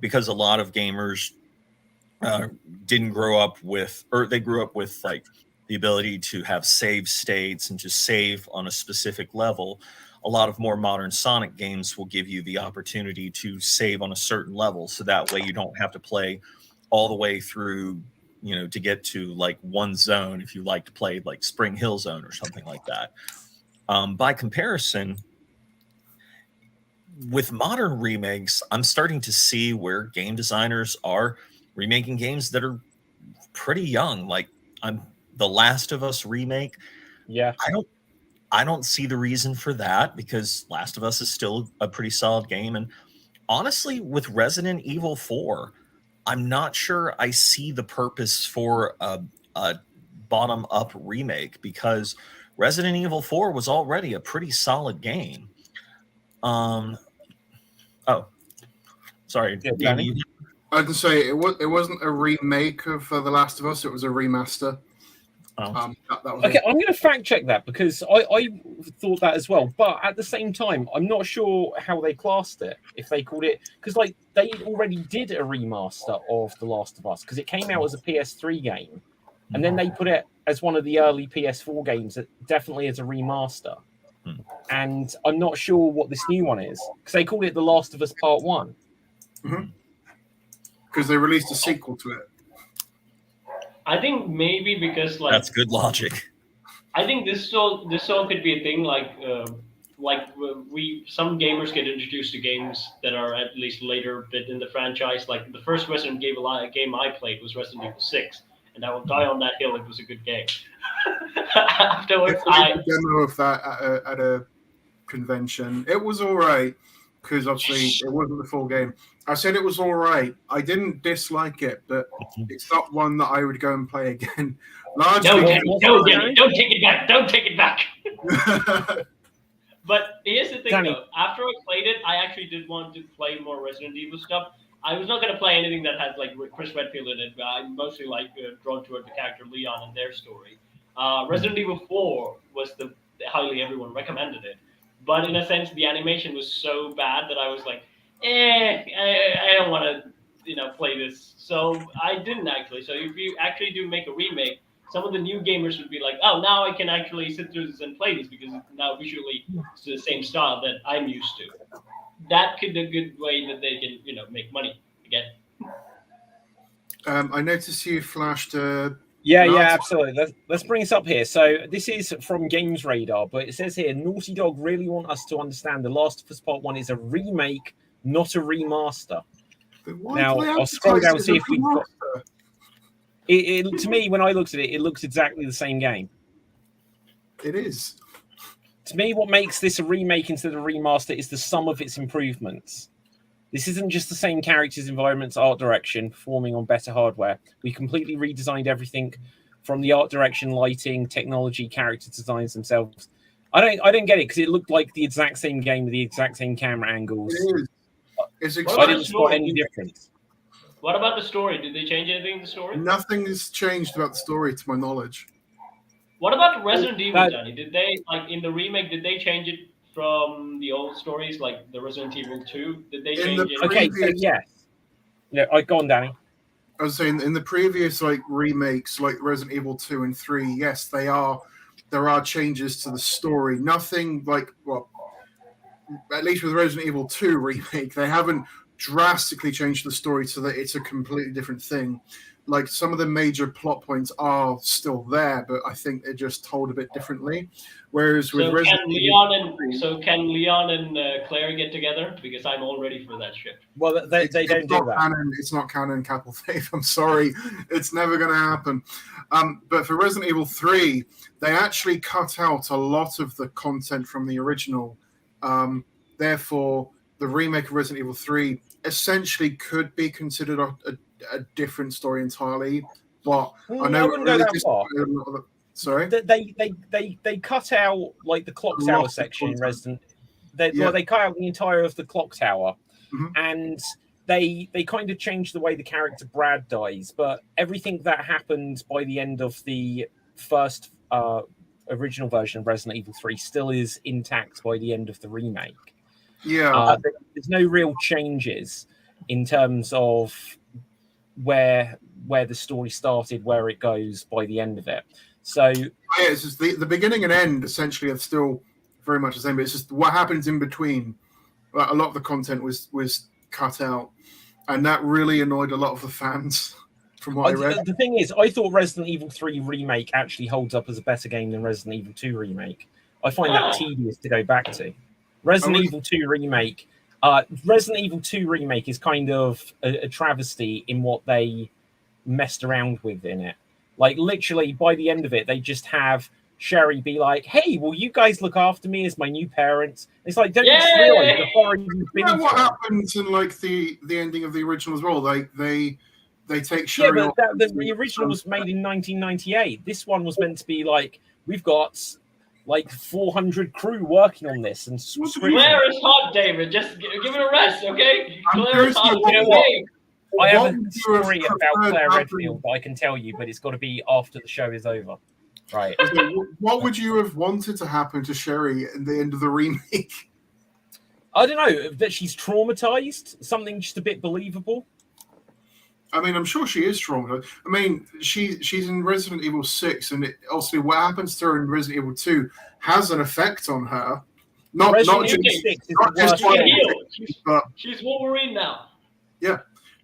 because a lot of gamers didn't grow up with, or they grew up with like the ability to have save states and just save on a specific level. A lot of more modern Sonic games will give you the opportunity to save on a certain level. So that way you don't have to play all the way through to get to like one zone if you like to play like Spring Hill Zone or something like that. By comparison, with modern remakes, I'm starting to see where game designers are remaking games that are pretty young. Like the Last of Us remake. Yeah. I don't see the reason for that, because Last of Us is still a pretty solid game. And honestly, with Resident Evil 4, I'm not sure I see the purpose for a bottom-up remake, because Resident Evil 4 was already a pretty solid game. Oh, sorry, Yeah, Danny. I can say it wasn't a remake of The Last of Us; it was a remaster. Oh. That was Okay, all. I'm going to fact check that, because I thought that as well. But at the same time, I'm not sure how they classed it. If they called it, because like they already did a remaster of The Last of Us, because it came out as a PS3 game, and then they put it as one of the early PS4 games, that definitely as a remaster. And I'm not sure what this new one is, because they called it The Last of Us Part 1. Because they released a sequel to it. I think maybe because like That's good logic. I think this all could be a thing like some gamers get introduced to games that are at least later bit in the franchise. Like the first Resident Evil game I played was Resident Evil 6, and I will die on that hill. It was a good game. Afterwards, I did a demo of that at a convention. It was all right, because obviously it wasn't the full game. I said it was all right. I didn't dislike it, but it's not one that I would go and play again. No, Danny, don't take it back. Don't take it back. But here's the thing, Danny. though. After I played it, I actually did want to play more Resident Evil stuff. I was not going to play anything that has like Chris Redfield in it. But I'm mostly like drawn toward the character Leon and their story. Resident Evil 4 was the highly everyone recommended it, but in a sense, the animation was so bad that I was like, I don't want to, play this. So I didn't actually. So if you actually do make a remake, some of the new gamers would be like, oh, now I can actually sit through this and play this, because now visually it's the same style that I'm used to. That could be a good way that they can, make money again. I noticed you flashed Yeah, absolutely. Let's bring this up here. So this is from Games Radar, but it says here, Naughty Dog really want us to understand The Last of Us Part 1 is a remake, not a remaster. Now, I'll scroll down and see if we've got... It, to me, when I looked at it, it looks exactly the same game. It is. To me, what makes this a remake instead of a remaster is the sum of its improvements. This isn't just the same characters, environments, art direction, performing on better hardware. We completely redesigned everything from the art direction, lighting, technology, character designs themselves. I don't get it, because it looked like the exact same game with the exact same camera angles. It is. It's I didn't spot any difference. What about the story? Did they change anything in the story? Nothing has changed about the story, to my knowledge. What about Resident Evil, Danny? Did they, like, in the remake, did they change it from the old stories, like the Resident Evil 2? Did they change it? Okay, so yes. Yeah, go on, Danny. I was saying, in the previous remakes, like Resident Evil 2 and 3, yes, there are changes to the story. Nothing at least with Resident Evil 2 remake, they haven't drastically changed the story so that it's a completely different thing. Like, some of the major plot points are still there, but I think they're just told a bit differently. Whereas with Resident Evil, can Leon and Claire get together? Because I'm all ready for that shit. Well, they don't do that. Canon, it's not canon, Capital Faith. I'm sorry, it's never going to happen. But for Resident Evil 3, they actually cut out a lot of the content from the original. Therefore, the remake of Resident Evil 3 essentially could be considered a different story entirely. But I know I wouldn't go that far. Sorry, they cut out like the clock tower section in Resident. They cut out the entire of the clock tower, and they kind of changed the way the character Brad dies. But everything that happened by the end of the first original version of Resident Evil 3 still is intact by the end of the remake. Yeah, there's no real changes in terms of where the story started, where it goes by the end of it. So it's just the beginning and end essentially are still very much the same, but it's just what happens in between. A lot of the content was cut out, and that really annoyed a lot of the fans from what I read. The thing is, I thought Resident Evil 3 Remake actually holds up as a better game than Resident Evil 2 Remake. I find that tedious to go back to. Resident Evil 2 Remake is kind of a travesty in what they messed around with in it. Like, literally, by the end of it, they just have Sherry be like, hey, will you guys look after me as my new parents? It's like, don't you just realize the horror you've been through? What happens in, like, the ending of the original as well? Like, they take Sherry off. The original was made in 1998. This one was meant to be like, we've got like 400 crew working on this. And Claire is hot, David. Just give it a rest, okay? Claire is hot. I have a story about Claire Redfield that I can tell you, but it's got to be after the show is over. Right. What would you have wanted to happen to Sherry at the end of the remake? I don't know, that she's traumatized, something just a bit believable. I mean, I'm sure she is traumatized. I mean, she's in Resident Evil 6, and obviously what happens to her in Resident Evil 2 has an effect on her. Not just she's Wolverine now. Yeah.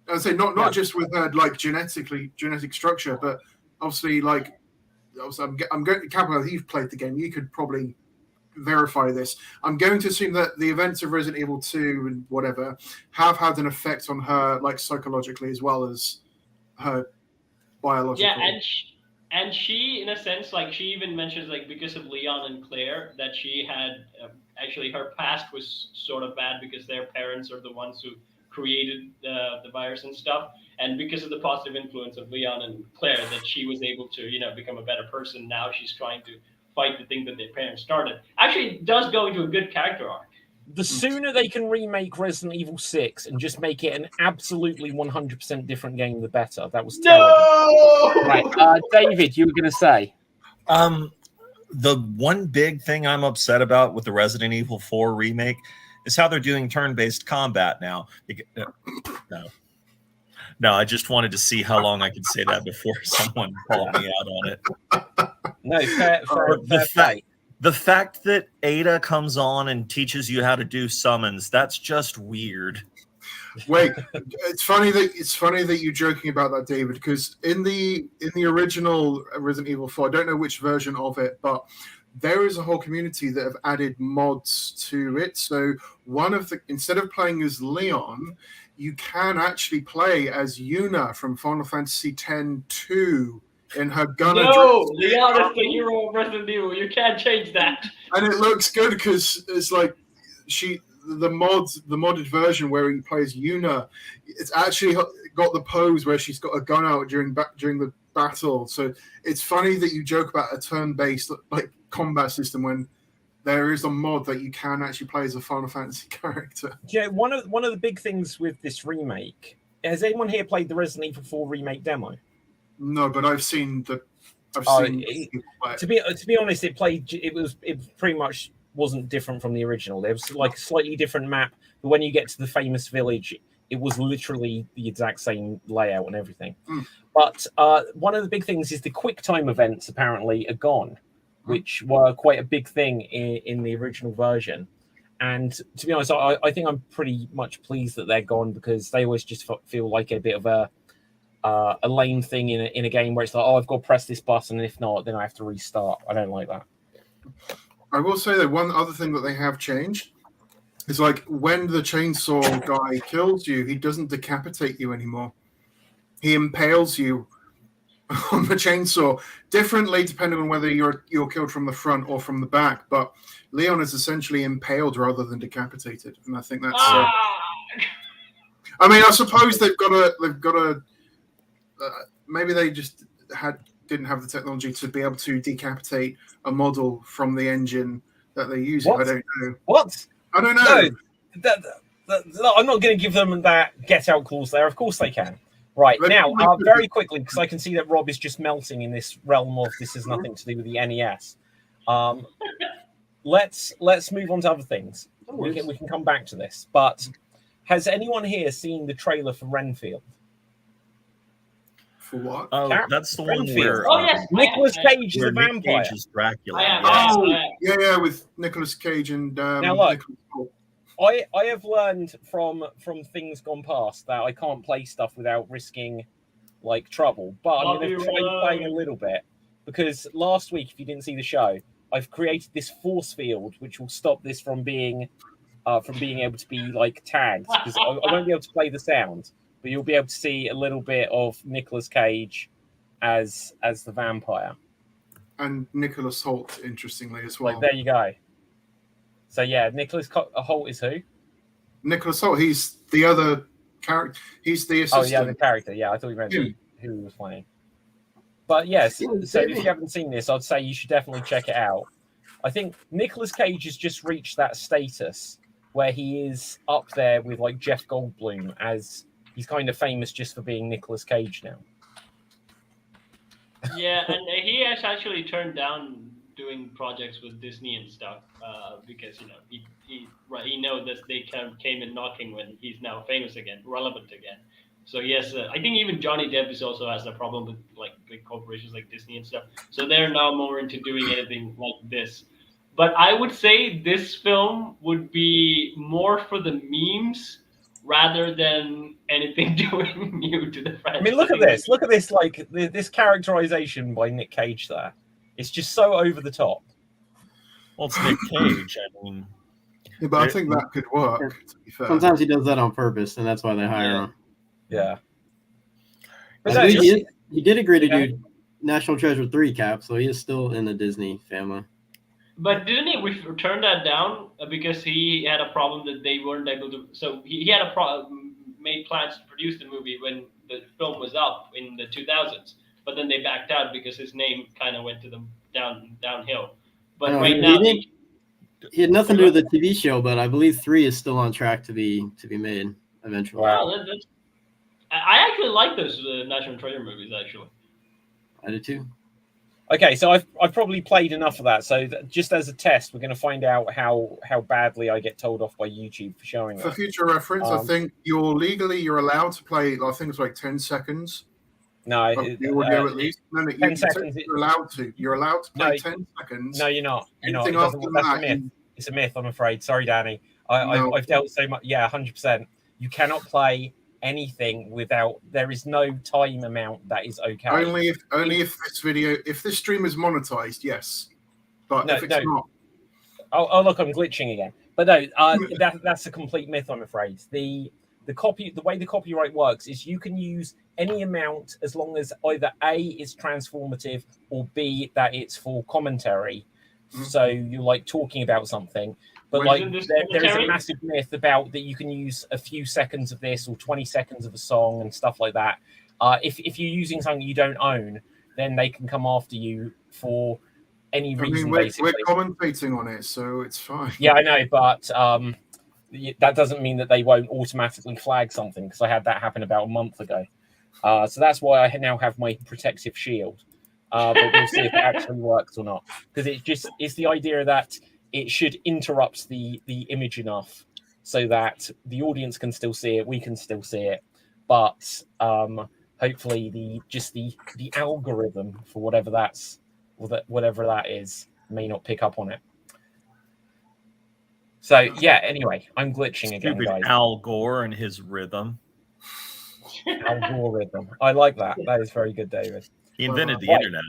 I would say not just with her like genetic structure, but obviously I'm going to Capcom, you've played the game, you could probably verify this. I'm going to assume that the events of Resident Evil 2 and whatever have had an effect on her, like psychologically as well as her biological. Yeah, and she in a sense, like she even mentions, like, because of Leon and Claire, that she had actually her past was sort of bad because their parents are the ones who created the virus and stuff, and because of the positive influence of Leon and Claire, that she was able to, become a better person. Now she's trying to fight the thing that their parents started. Actually, it does go into a good character arc. The sooner they can remake Resident Evil 6 and just make it an absolutely 100% different game, the better. That was terrible. No! Right, David, you were going to say? The one big thing I'm upset about with the Resident Evil 4 remake is how they're doing turn-based combat now. No, I just wanted to see how long I could say that before someone called me out on it. No, fair the fact that Ada comes on and teaches you how to do summons, that's just weird. Wait, it's funny that you're joking about that, David, because in the original Resident Evil 4, I don't know which version of it, but there is a whole community that have added mods to it. So instead of playing as Leon, you can actually play as Yuna from Final Fantasy X-2 in her gun. No, Leon is the hero of Resident Evil. You can't change that. And it looks good because it's like the modded version where he plays Yuna, it's actually got the pose where she's got a gun out during the battle. So it's funny that you joke about a turn-based like combat system when there is a mod that you can actually play as a Final Fantasy character. Yeah, one of the big things with this remake, has anyone here played the Resident Evil 4 remake demo? No, but I've seen. To be honest, it pretty much wasn't different from the original. There was like a slightly different map, but when you get to the famous village, it was literally the exact same layout and everything. But one of the big things is the quick time events apparently are gone, which were quite a big thing in the original version. And to be honest, I think I'm pretty much pleased that they're gone, because they always just feel like a bit of a lame thing in a game where it's like, oh, I've got to press this button, and if not, then I have to restart. I don't like that. I will say that one other thing that they have changed is, like, when the chainsaw guy kills you, he doesn't decapitate you anymore. He impales you on the chainsaw differently depending on whether you're killed from the front or from the back. But Leon is essentially impaled rather than decapitated, and I think that's. I mean, I suppose they've got a. Maybe they just didn't have the technology to be able to decapitate a model from the engine that they use. I don't know. What? I don't know. No, I'm not going to give them that get out clause there. Of course they can. Right, now, very quickly, because I can see that Rob is just melting in this realm of this has nothing to do with the NES. Let's move on to other things. We can come back to this. But has anyone here seen the trailer for Renfield? For what? Oh, that's the one where yes, Nicolas Cage is a vampire. Cage is Dracula. Yeah, with Nicolas Cage and now look, I have learned from things gone past that I can't play stuff without risking like trouble, but I'm going to try Copyright. playing a little bit because last week, if you didn't see the show, I've created this force field which will stop this from being able to be like tagged because I won't be able to play the sound, but you'll be able to see a little bit of Nicolas Cage as the vampire. And Nicholas Hoult, interestingly, as well. Like, there you go. So yeah, Nicholas Hoult is who? Nicholas Hoult, he's the other character. He's the assistant. Oh yeah, the character. Yeah, I thought you meant who was playing. But yes, so if you haven't seen this, I'd say you should definitely check it out. I think Nicolas Cage has just reached that status where he is up there with like Jeff Goldblum, as he's kind of famous just for being Nicolas Cage now. Yeah, and he has actually turned down doing projects with Disney and stuff because he knows that they came in knocking when he's now famous again, relevant again. So yes, I think even Johnny Depp is also has a problem with like big corporations like Disney and stuff. So they're now more into doing anything like this. But I would say this film would be more for the memes rather than anything doing new to the franchise. I mean, look at this. Look at this, like this characterization by Nick Cage there. It's just so over the top. Well, it's Nick Cage. I mean, Yeah, but I think that could work, to be fair. Sometimes he does that on purpose, and that's why they hire him. Yeah. But I no, believe he did agree to do National Treasure 3, Cap, so he is still in the Disney family. But didn't he turn that down because he had a problem that they weren't able to? So he had made plans to produce the movie when the film was up in the 2000s, but then they backed out because his name kind of went to the downhill. But right now, he had nothing to do with the TV show, but I believe 3 is still on track to be made eventually. Wow, I actually like those National Treasure movies. Actually, I do too. Okay, so I've probably played enough of that. So just as a test, we're going to find out how badly I get told off by YouTube for showing that. For future reference, I think you're allowed to play. I think it's like 10 seconds. No, the audio at least. No, 10 seconds. You're allowed to. You're allowed to play 10 seconds. No, you're not. You're not. Anything after That's a that, myth. It's a myth, I'm afraid. Sorry, Danny. I've dealt so much. Yeah, 100%. You cannot play anything without. There is no time amount that is okay. Only if this stream is monetized, yes. But if it's not. Oh, look, I'm glitching again. But no, that's a complete myth, I'm afraid. The way the copyright works is you can use any amount as long as either A, it's transformative, or B, that it's for commentary. Mm-hmm. So you're like talking about something. But like there is a massive myth about that you can use a few seconds of this or 20 seconds of a song and stuff like that. If you're using something you don't own, then they can come after you for any reason. We're basically, commentating on it, so it's fine. Yeah, I know, but that doesn't mean that they won't automatically flag something, because I had that happen about a month ago. So that's why I now have my protective shield. But we'll see if it actually works or not, because it's the idea that it should interrupt the image enough so that the audience can still see it, we can still see it, but hopefully the algorithm for whatever that is may not pick up on it. So yeah, anyway, I'm glitching again, guys. Al Gore and his rhythm. Algorithm. I like that. That is very good, David. He invented the internet.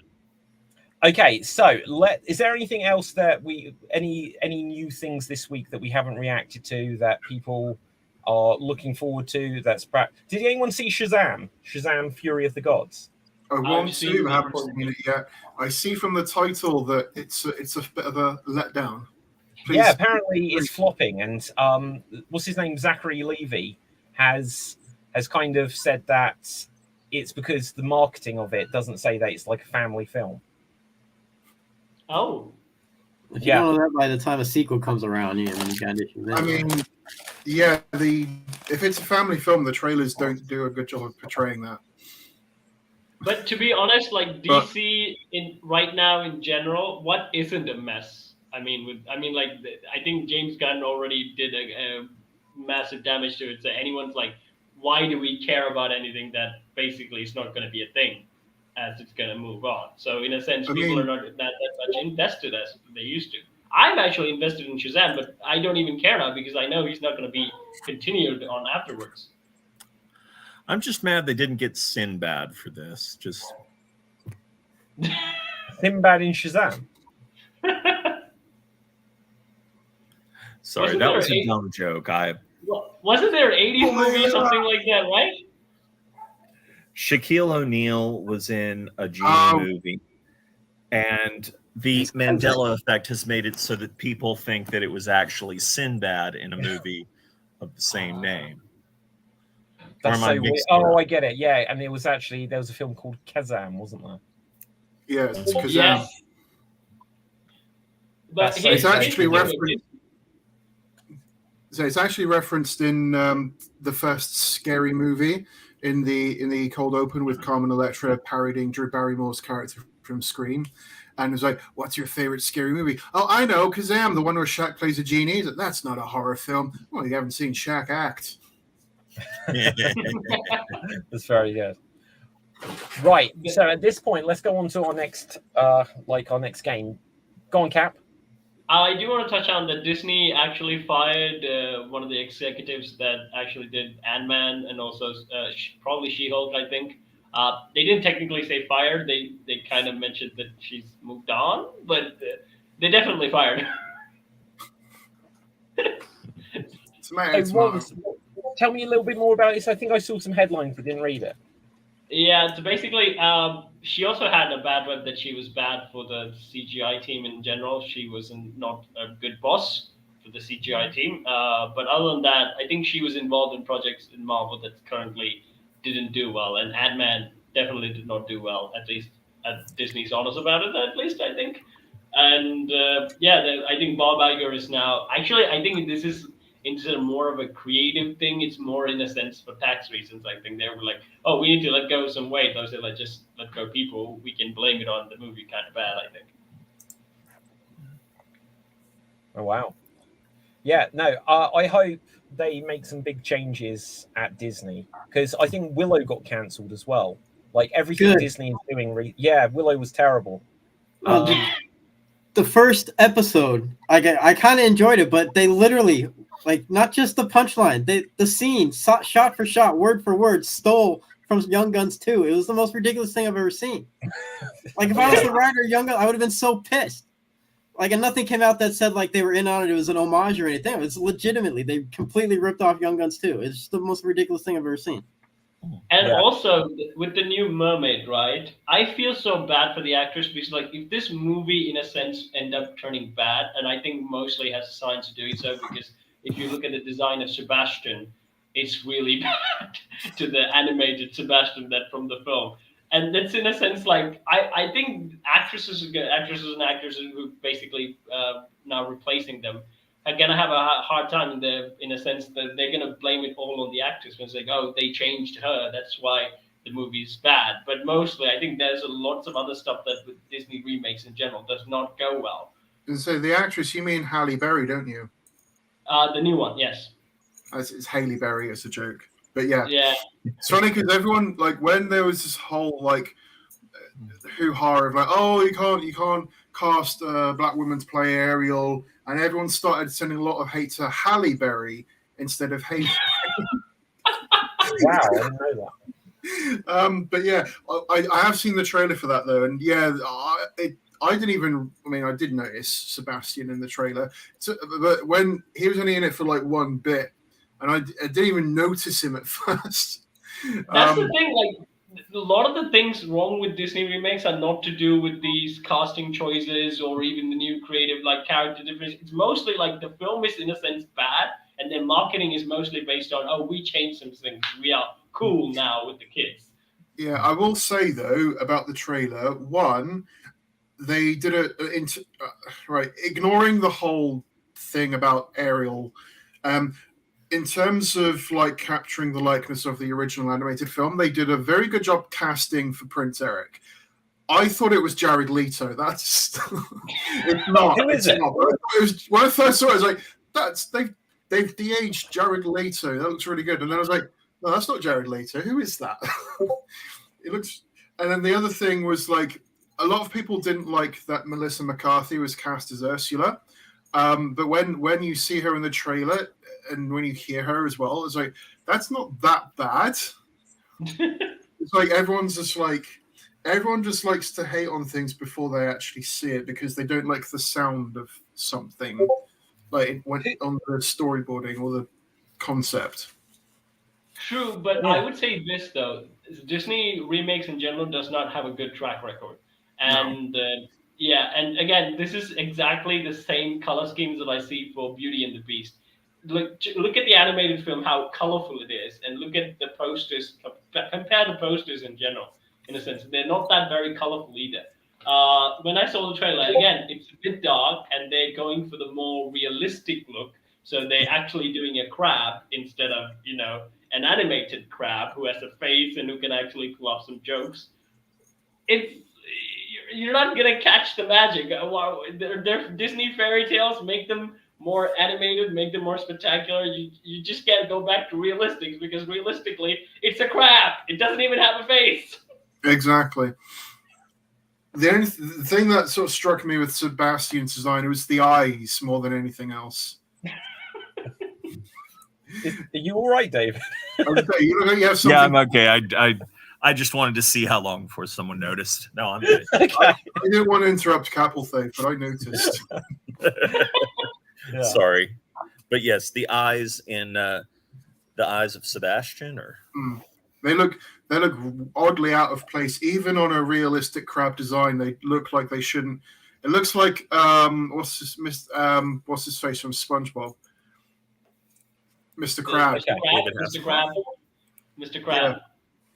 Okay, so is there anything else that any new things this week that we haven't reacted to that people are looking forward to? Did anyone see Shazam? Shazam: Fury of the Gods? I want to. I haven't seen it yet. I see from the title that it's a bit of a letdown. Please. Yeah, apparently it's flopping, and what's his name? Zachary Levi has kind of said that it's because the marketing of it doesn't say that it's like a family film. Oh. If you don't know that by the time a sequel comes around, you got issues. I mean, yeah, if it's a family film, the trailers don't do a good job of portraying that. But to be honest, like DC right now in general, what isn't a mess? I think James Gunn already did a massive damage to it. So anyone's like, why do we care about anything that basically is not going to be a thing as it's going to move on? So in a sense, people are not that much invested as they used to. I'm actually invested in Shazam, but I don't even care now because I know he's not going to be continued on afterwards. I'm just mad they didn't get Sinbad for this. Just Sinbad in Shazam. sorry, Wasn't that there was a a- dumb joke. Wasn't there an 80s Oh, movie, yeah. something like that, right? Shaquille O'Neal was in a Genie Oh. movie, and the It's Mandela effect has made it so that people think that it was actually Sinbad in a movie of the same name. That's Or am I so weird. mixing it Oh, up? I get it. Yeah, and it was actually there was a film called Kazam, wasn't there? Yeah, it's Kazam. Yes. But That's so It's here's actually the thing with referenced. So it's actually referenced in the first Scary Movie in the cold open with Carmen Electra parodying Drew Barrymore's character from Scream, and it's like, "What's your favorite scary movie?" "Oh, I know, Kazam, the one where Shaq plays a genie." He's like, "That's not a horror film." "Well, you haven't seen Shaq act." That's very good. Right. So at this point, let's go on to our next, our next game. Go on, Cap. I do want to touch on that Disney actually fired one of the executives that actually did Ant-Man and also probably She-Hulk, I think. They didn't technically say fired. They kind of mentioned that she's moved on, but they definitely fired her. Tell me a little bit more about this. I think I saw some headlines but didn't read it. Yeah, so basically, she also had a bad rep that she was bad for the CGI team in general. She was not a good boss for the CGI team. But other than that, I think she was involved in projects in Marvel that currently didn't do well. And Ant-Man definitely did not do well, at least Disney's honest about it, at least, I think. And I think Bob Iger is now... Actually, I think this is... instead of more of a creative thing, it's more in a sense for tax reasons. I think they were like, "Oh, we need to let go some weight." I said, "Like, just let go people. We can blame it on the movie kind of bad." I think. Oh wow. Yeah. No. I hope they make some big changes at Disney because I think Willow got cancelled as well. Like everything Good. Disney is doing. Willow was terrible. The first episode, I kind of enjoyed it, but they literally, like, not just the punchline, the scene, shot for shot, word for word, stole from Young Guns 2. It was the most ridiculous thing I've ever seen. Like, if I was the writer of Young Guns, I would have been so pissed. Like, and nothing came out that said, like, they were in on it, it was an homage or anything. It was legitimately, they completely ripped off Young Guns 2. It's just the most ridiculous thing I've ever seen. And Yeah. also with the new Mermaid, right? I feel so bad for the actress because, like, if this movie, in a sense, end up turning bad, and I think mostly has signs of doing so, because if you look at the design of Sebastian, it's really bad to the animated Sebastian that from the film. And that's in a sense like I think actresses and actors who basically now replacing them are gonna have a hard time in a sense that they're gonna blame it all on the actors when it's like, oh, they changed her, that's why the movie's bad. But mostly I think there's lots of other stuff that with Disney remakes in general does not go well. And so the actress, you mean Halle Berry, don't you? The new one, yes. It's Halle Berry. It's a joke, but yeah. Yeah. It's funny because everyone, like, when there was this whole like hoo-ha of like, oh, you can't cast a black woman to play Ariel, and everyone started sending a lot of hate to Halle Berry instead of hate. Wow, I didn't know that. But yeah, I have seen the trailer for that though, and yeah, I did notice Sebastian in the trailer, but when he was only in it for like one bit, and I didn't even notice him at first. That's the thing, like, a lot of the things wrong with Disney remakes are not to do with these casting choices or even the new creative, like, character difference. It's mostly like the film is in a sense bad, and then marketing is mostly based on, oh, we changed some things. We are cool now with the kids. Yeah, I will say though about the trailer. One, they did right, ignoring the whole thing about Ariel. In terms of like capturing the likeness of the original animated film, they did a very good job casting for Prince Eric. I thought it was Jared Leto. That's it's not. Who is it? Not. It was, when I first saw it, I was like, they've de-aged Jared Leto. That looks really good. And then I was like, no, that's not Jared Leto. Who is that? It looks. And then the other thing was like, a lot of people didn't like that Melissa McCarthy was cast as Ursula. But when you see her in the trailer and when you hear her as well, it's like, that's not that bad. It's like everyone just likes to hate on things before they actually see it because they don't like the sound of something, like when on the storyboarding or the concept. True, but Yeah. I would say this though: Disney remakes in general does not have a good track record, and yeah, and again, this is exactly the same color schemes that I see for Beauty and the Beast. Look at the animated film, how colorful it is, and look at the posters. Compare the posters in general. In a sense, they're not that very colorful either. When I saw the trailer, again, it's a bit dark, and they're going for the more realistic look. So they're actually doing a crab instead of an animated crab who has a face and who can actually pull off some jokes. It's you're not gonna catch the magic. They're Disney fairy tales. Make them more animated, make them more spectacular. You just can't go back to realistic because realistically, it's a crab. It doesn't even have a face. Exactly. The only thing that sort of struck me with Sebastian's design was the eyes more than anything else. Are you all right, David? Okay, you look like you have something. Yeah, I'm okay. I just wanted to see how long before someone noticed. No, I'm good. Okay. I didn't want to interrupt Capel thing, but I noticed. Yeah. Sorry, but yes, the eyes in the eyes of Sebastian, or They look oddly out of place, even on a realistic crab design. They look like they shouldn't. It looks like what's his face from SpongeBob, Mr. Krabs. Okay. Mr. Crab. Mr. Crab. Yeah,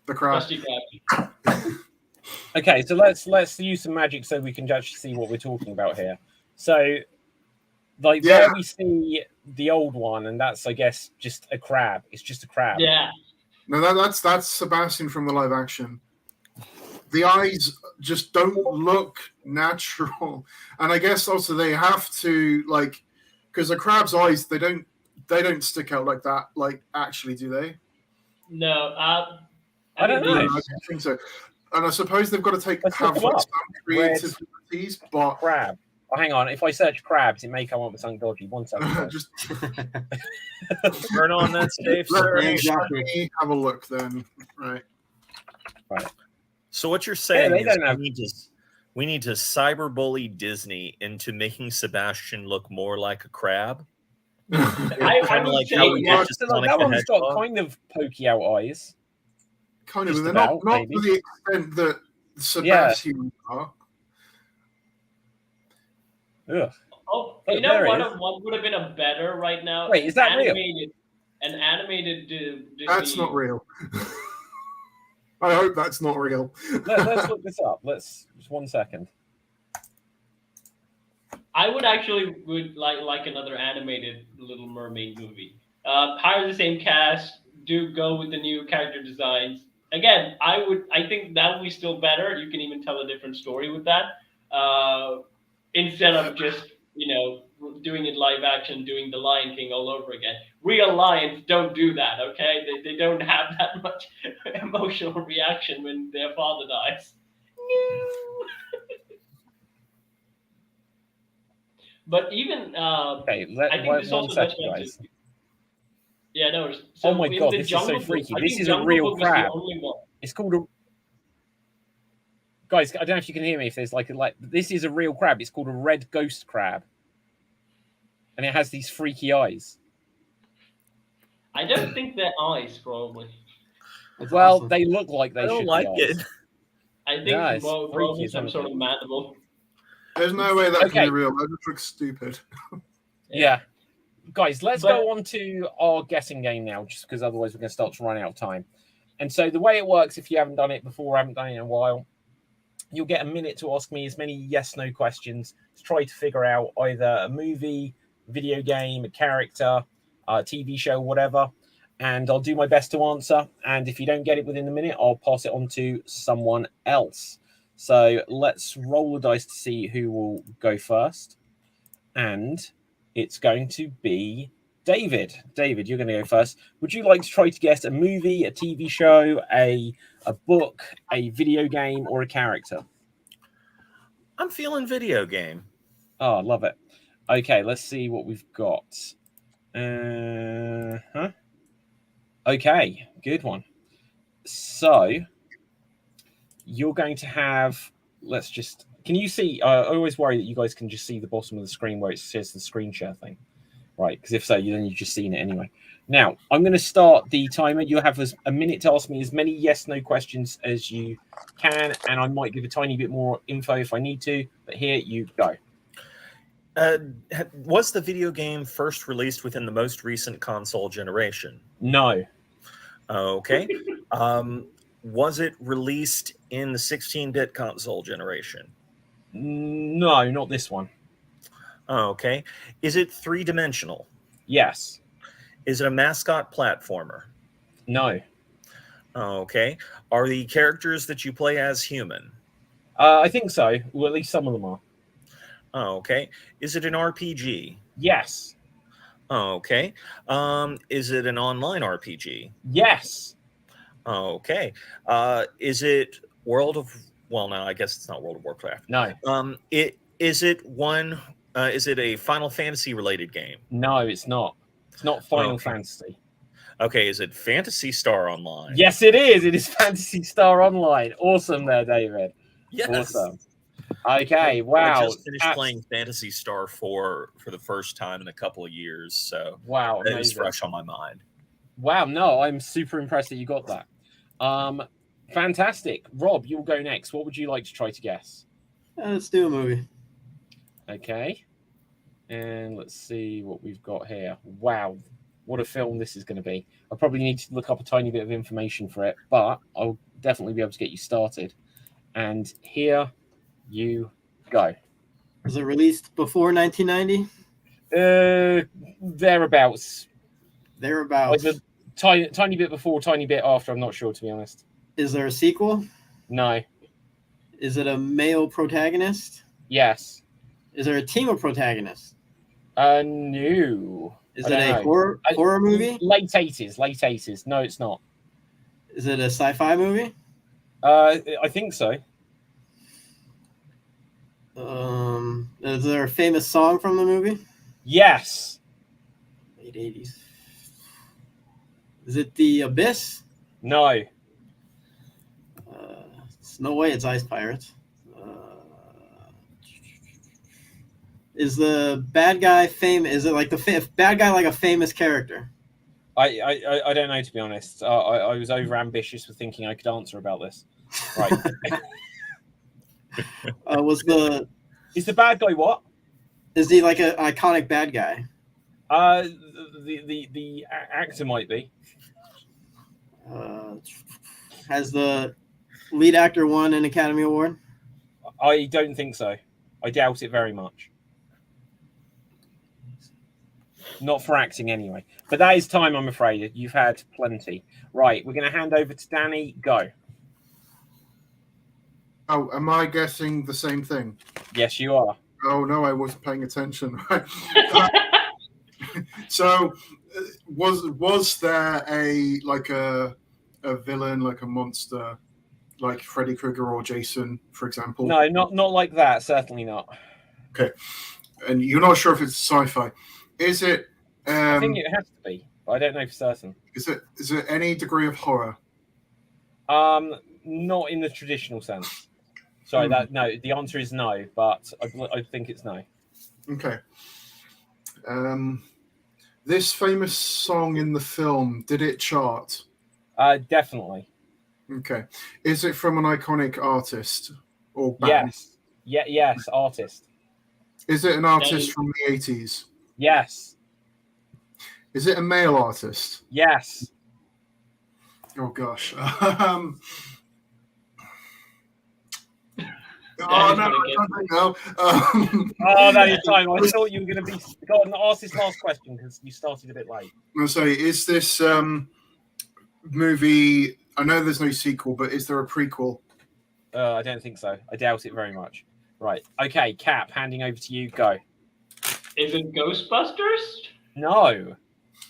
the crab. Krusty Krab. Okay, so let's use some magic so we can actually see what we're talking about here. So, like there we see the old one, and that's I guess just a crab. It's just a crab. Yeah. No, that's Sebastian from the live action. The eyes just don't look natural, and I guess also they have to because the crab's eyes they don't stick out like that. Like actually, do they? No. I don't know. No, I don't think so. And I suppose they've got to have some creative abilities, but Crab. Oh, hang on. If I search crabs, it may come up with something dodgy. One second. just turn on that safe, sir. let me have a look then. Right. So what you're saying they is don't have- we need to cyberbully Disney into making Sebastian look more like a crab. I Kind of would like say how we yeah. did just So, Sonic that the one's got Hedgehog. kind of pokey out eyes. Kind of. Just They're about, not maybe. to the extent that Sebastian are. Ugh. Oh, Oh, you know there it is. what would have been a better right now? Wait, is that real? An animated Disney. That's not real. I hope that's not real. Let's look this up. Just 1 second. I would like another animated Little Mermaid movie. Hire the same cast. Do go with the new character designs. Again, I think that would be still better. You can even tell a different story with that. Instead of just doing it live action, doing the Lion King all over again. Real lions don't do that, okay? They don't have that much emotional reaction when their father dies. No. But even Okay, I think this one also second, goes back guys. to, yeah, no. So Oh my in God, the this is so Jungle Book, freaky. I This think is a Jungle real Book was crab. the only one. It's called a. Guys, I don't know if you can hear me. If there's like this is a real crab. It's called a red ghost crab, and it has these freaky eyes. I don't think they're eyes, probably. Well, they look like they I don't should like be eyes. it. I think Yeah, it's probably freaky, some isn't sort it? of mandible. There's no way that Okay. can be real. That just looks stupid. Yeah. Guys, let's But- go on to our guessing game now, just because otherwise we're going to start to run out of time. And so the way it works, if you haven't done it before, haven't done it in a while, you'll get a minute to ask me as many yes/no questions to try to figure out either a movie, video game, a character, a TV show, whatever. And I'll do my best to answer. And if you don't get it within the minute, I'll pass it on to someone else. So let's roll the dice to see who will go first. And it's going to be David. David, you're going to go first. Would you like to try to guess a movie, a TV show, a book, a video game, or a character? I'm feeling video game. Oh, love it. Okay, let's see what we've got. Okay, good one. So you're going to have. Let's just. Can you see? I always worry that you guys can just see the bottom of the screen where it says the screen share thing, right? Because if so, then you've just seen it anyway. Now I'm going to start the timer. You have a minute to ask me as many yes/no questions as you can, and I might give a tiny bit more info if I need to. But here you go. Was the video game first released within the most recent console generation? No. Okay. Was it released in the 16-bit console generation? No, not this one. Okay. Is it three-dimensional? Yes. Is it a mascot platformer? No. Okay. Are the characters that you play as human? I think so. Well, at least some of them are. Okay. Is it an RPG? Yes. Okay. Is it an online RPG? Yes. Okay. Is it World of? Well, no, I guess it's not World of Warcraft. No. Is it one? Is it a Final Fantasy related game? No, it's not. It's not Final Okay. Fantasy. Okay. Is it Phantasy Star Online? Yes, it is. It is Phantasy Star Online. Awesome, there, David. Yes. Awesome. Okay. Wow. I just finished playing Phantasy Star 4 for the first time in a couple of years, so Wow. it was Amazing. fresh on my mind. Wow. No, I'm super impressed that you got that. Fantastic. Rob, you'll go next. What would you like to try to guess? Let's do a movie. Okay. And let's see what we've got here. Wow. What a film this is going to be. I probably need to look up a tiny bit of information for it, but I'll definitely be able to get you started. And here you go. Was it released before 1990? Thereabouts. Thereabouts. Like tiny bit before, tiny bit after. I'm not sure, to be honest. Is there a sequel? No. Is it a male protagonist? Yes. Is there a team of protagonists? No. Is I it don't a know. horror movie? Late 80s. Late 80s. No, it's not. Is it a sci-fi movie? I think so. Is there a famous song from the movie? Yes. Late 80s. Is it The Abyss? No. It's no way it's Ice Pirates. Is the bad guy famous? Is it like the bad guy like a famous character? I don't know, to be honest. I was over ambitious with thinking I could answer about this. Right. Is the bad guy what? Is he like an iconic bad guy? The actor might be. Has the lead actor won an Academy Award? I don't think so. I doubt it very much. Not for acting, anyway. But that is time, I'm afraid. You've had plenty. Right, we're going to hand over to Danny. Go. Oh, am I guessing the same thing? Yes, you are. Oh no, I wasn't paying attention. So, was there a villain, like a monster, like Freddy Krueger or Jason, for example? No, not like that. Certainly not. Okay, and you're not sure if it's sci-fi. Is it? I think it has to be, but I don't know for certain. Is it any degree of horror? Not in the traditional sense. Sorry, no. The answer is no, but I think it's no. Okay. This famous song in the film, did it chart? Definitely. Okay. Is it from an iconic artist or band? Yes. Yes, artist. Is it an artist from the 80s? Yes. Is it a male artist? Yes. Oh gosh. No, I don't know. That is time. I thought you were going to be. Go on, ask this last question because you started a bit late. I'll say, is this movie? I know there's no sequel, but is there a prequel? I don't think so. I doubt it very much. Right. Okay, Cap, handing over to you. Go. Is it Ghostbusters? No.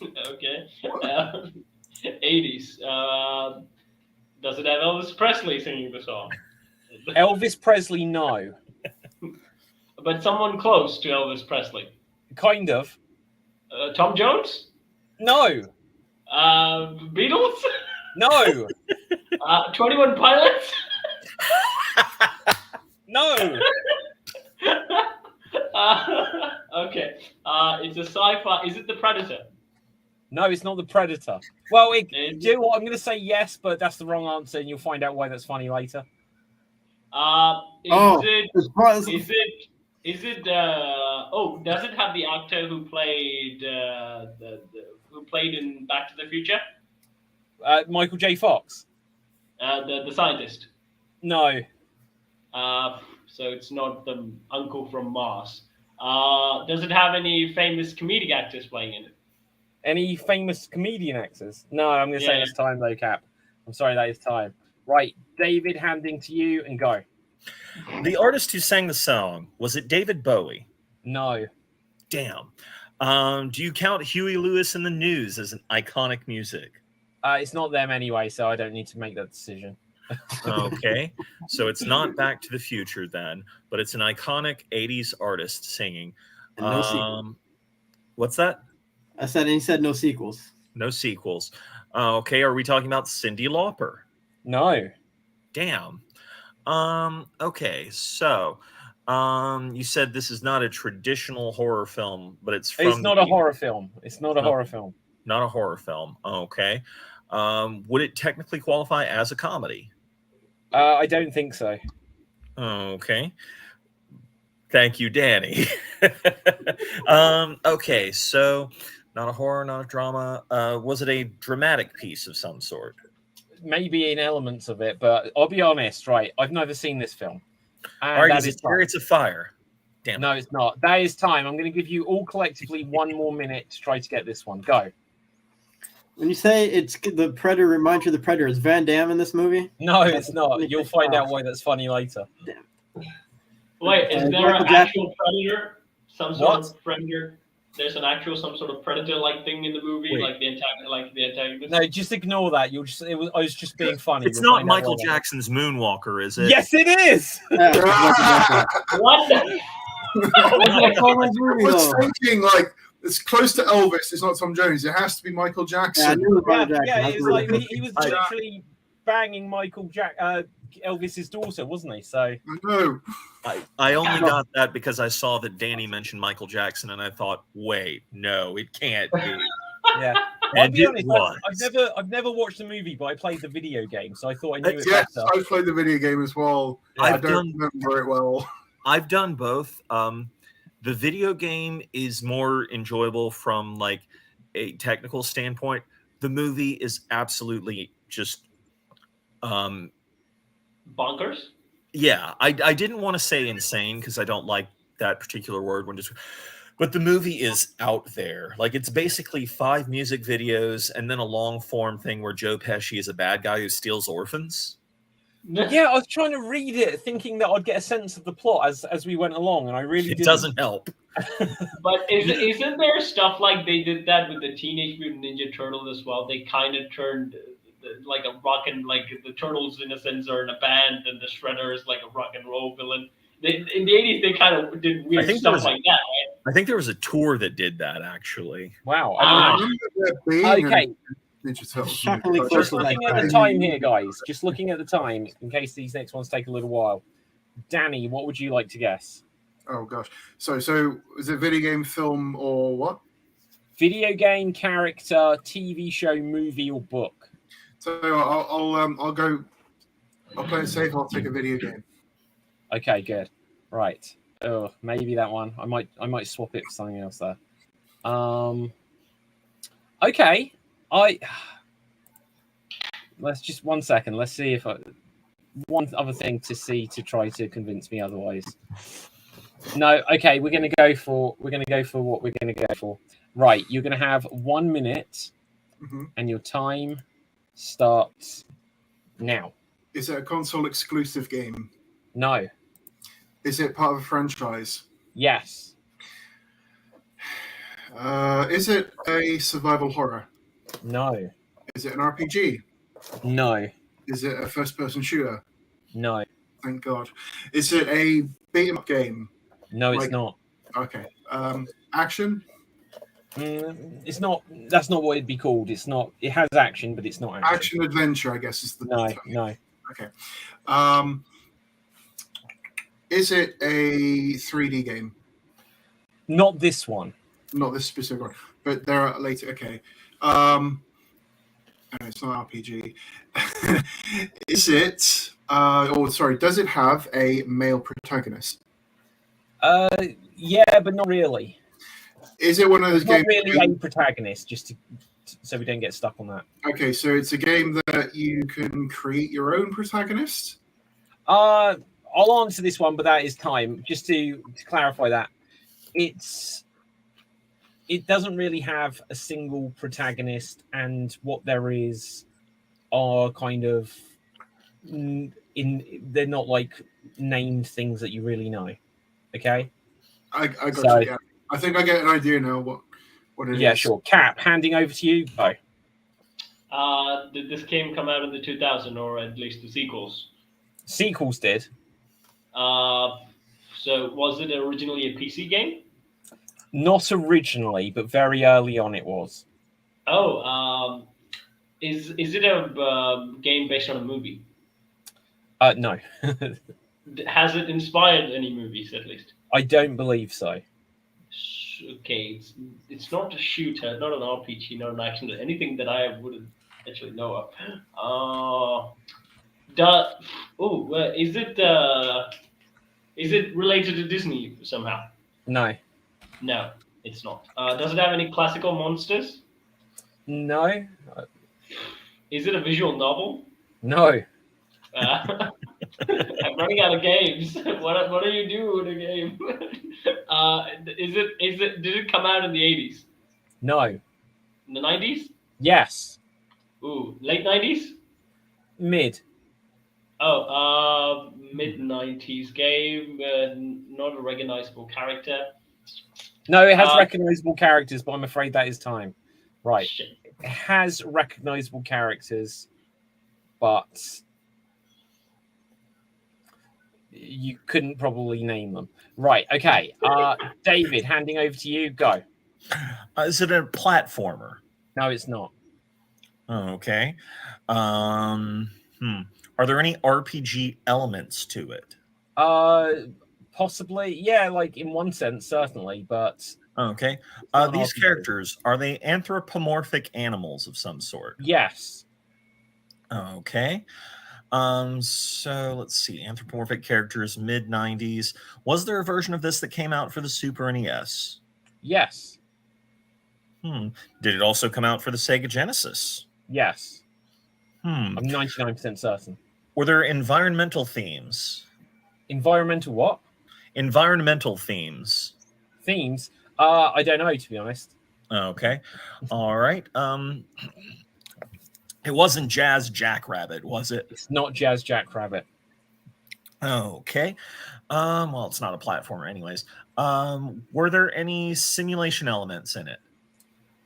Okay. 80s. Does it have Elvis Presley singing the song? Elvis Presley, no. But someone close to Elvis Presley. Kind of. Tom Jones? No. Beatles? No. 21 Pilots? No. Okay. It's a sci-fi. Is it The Predator? No, it's not the Predator. Well, do Is you know what? I'm going to say yes, but that's the wrong answer, and you'll find out why that's funny later. Is it's it does it have the actor who played who played in Back to the Future? Michael J. Fox? The scientist. No. So it's not the uncle from Mars. Does it have any famous comedic actors playing in it? Any famous comedian actors? No, I'm going to say Yeah. it's time, though, Cap. I'm sorry, that is time. Right, David, handing to you and go. The artist who sang the song, was it David Bowie? No. Damn. Do you count Huey Lewis and the News as an iconic music? It's not them anyway, so I don't need to make that decision. Okay. So it's not Back to the Future then, but it's an iconic 80s artist singing. And no sequels. What's that? He said no sequels. No sequels. Okay, are we talking about Cyndi Lauper? No. Damn. Okay, so you said this is not a traditional horror film, but it's from It's not a horror film. It's not a horror film. Not a horror film. Okay. Would it technically qualify as a comedy? I don't think so. Okay. Thank you, Danny. Okay, so not a horror, not a drama. Was it a dramatic piece of some sort? Maybe in elements of it, but I'll be honest, right? I've never seen this film. All right, that is is it Chariots of Fire? Damn. No, it's not. That is time. I'm going to give you all collectively one more minute to try to get this one. Go. When you say it's the Predator, reminds you of the Predator, is Van Damme in this movie? No, it's not. You'll find out why that's funny later. Wait, is there Michael an actual predator? Some sort of predator? There's some sort of predator-like thing in the movie, Wait. like the antagonist. No, just ignore that. I was just being funny. It's You'll not find out Michael why. Jackson's Moonwalker, is it? Yes, it is. What? That's all my I movie, was though. thinking, like, it's close to Elvis. It's not Tom Jones. It has to be Michael Yeah, I Jackson. knew it was Michael Jackson. Yeah, That's it was really like cool. he was literally banging Elvis's daughter, wasn't he? So I know. I only got that because I saw that Danny mentioned Michael Jackson, and I thought, wait, no, it can't be. yeah. I'll And be it honest, was. I've never watched the movie, but I played the video game, so I thought I knew it Yes, better. I played the video game as well. I I've don't remember it well. I've done both. The video game is more enjoyable from like a technical standpoint. The movie is absolutely just Bonkers? yeah. I didn't want to say insane because I don't like that particular word when just but the movie is out there. Like it's basically 5 music videos and then a long form thing where Joe Pesci is a bad guy who steals orphans. Yeah, I was trying to read it, thinking that I'd get a sense of the plot as we went along, and I really It didn't. doesn't help. But isn't there stuff like they did that with the Teenage Mutant Ninja Turtles as well? They kind of turned like a rock and like the Turtles in a sense are in a band, and the Shredder is like a rock and roll villain. In the 80s, they kind of did weird stuff like that, right? I think there was a tour that did that actually. Wow. I I don't know. remember there being Okay. a Ninja Turtles Shockingly movie. close Just to looking at the time here, guys. Just looking at the time, in case these next ones take a little while. Danny, what would you like to guess? Oh gosh. So is it video game, film, or what? Video game, character, TV show, movie, or book? So I'll go. I'll play it safe. I'll take a video game. Okay, good. Right. Oh, maybe that one. I might swap it for something else there. Okay. Let's just 1 second. Let's see if one other thing to see to try to convince me otherwise. No, okay, we're gonna go for what we're gonna go for. Right, you're gonna have 1 minute, and your time starts now. Is it a console exclusive game? No. Is it part of a franchise? Yes. Is it a survival horror? No. Is it an RPG? No. Is it a first-person shooter? No. Thank God. Is it a beat 'em up game? No, it's Like- not. Okay. Action? It's not. That's not what it'd be called. It's not. It has action, but it's not action. Action adventure, I guess, is the No, term. no, Okay. Is it a 3D game? not this one. Not this specific one, but there are later. Okay. It's not RPG. Is it? Does it have a male protagonist? Yeah, but not really. Is it one of those It's not games? really a protagonist. Just so we don't get stuck on that. Okay, so it's a game that you can create your own protagonist. I'll answer this one, but that is time. Just to clarify that, it doesn't really have a single protagonist, and what there is are kind of they're not like named things that you really know. Okay. I got So- you. Yeah. I think I get an idea now what it is. Yeah, sure. Cap, handing over to you. Go. Did this game come out in the 2000 or at least the sequels? Sequels did. So was it originally a PC game? Not originally, but very early on it was. Oh, is it a game based on a movie? No. Has it inspired any movies at least? I don't believe so. Okay, it's not a shooter, not an RPG, not an action, anything that I wouldn't actually know of. Is it related to Disney somehow? No. No, it's not. Does it have any classical monsters? No. Is it a visual novel? No. I'm running out of games. What do you do in a game? Did it come out in the 80s? No. In the 90s? Yes. Ooh, late 90s? Mid. Oh, mid 90s game. Not a recognizable character. No, it has recognizable characters, but I'm afraid that is time. Right. Shit. It has recognizable characters, but you couldn't probably name them. Right. Okay. David, handing over to you. Go. Is it a platformer? No, it's not. Oh, okay. Are there any RPG elements to it? Possibly. Yeah, like in one sense, certainly, but Okay. not These RPG. characters, are they anthropomorphic animals of some sort? yes. Okay. So let's see. Anthropomorphic characters, mid 90s. Was there a version of this that came out for the Super NES? Yes. Did it also come out for the Sega Genesis? Yes. Hmm. I'm 99% certain. Were there environmental themes? Environmental what? Environmental themes. Themes? I don't know, to be honest. Okay. All right. It wasn't Jazz Jackrabbit, was it? It's not Jazz Jackrabbit. Okay. Well, it's not a platformer anyways. Were there any simulation elements in it?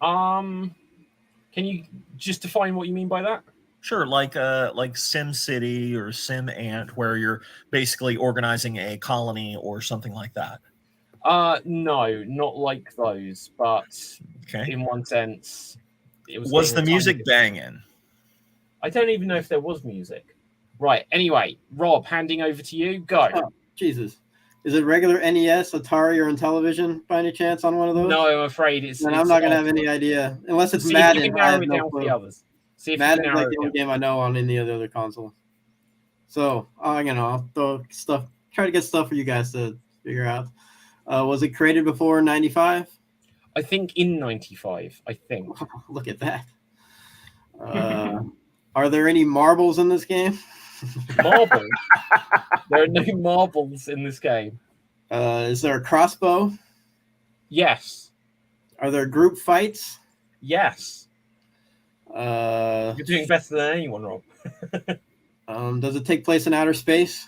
Can you just define what you mean by that? Sure, like Sim City or Sim Ant, where you're basically organizing a colony or something like that. No, not like those, but Okay. in one sense, it was. Was being the a music tiny- banging? I don't even know if there was music. Right. Anyway, Rob, handing over to you. Go. Oh, Jesus. Is it regular NES, Atari, or on television by any chance on one of those? No, I'm afraid it's. Then it's I'm not going to have any idea. Unless it's See if you Madden. can I narrow have it no down for the clue. others. See if Madden's you can like narrow the it only down. game I know on any of the other consoles. So, I'll throw stuff, try to get stuff for you guys to figure out. Was it created before 95? I think in '95. I think. Look at that. Are there any marbles in this game? Marbles. There are no marbles in this game. Is there a crossbow? Yes. Are there group fights? Yes. Does You're doing better than anyone, Rob. it take place in outer space?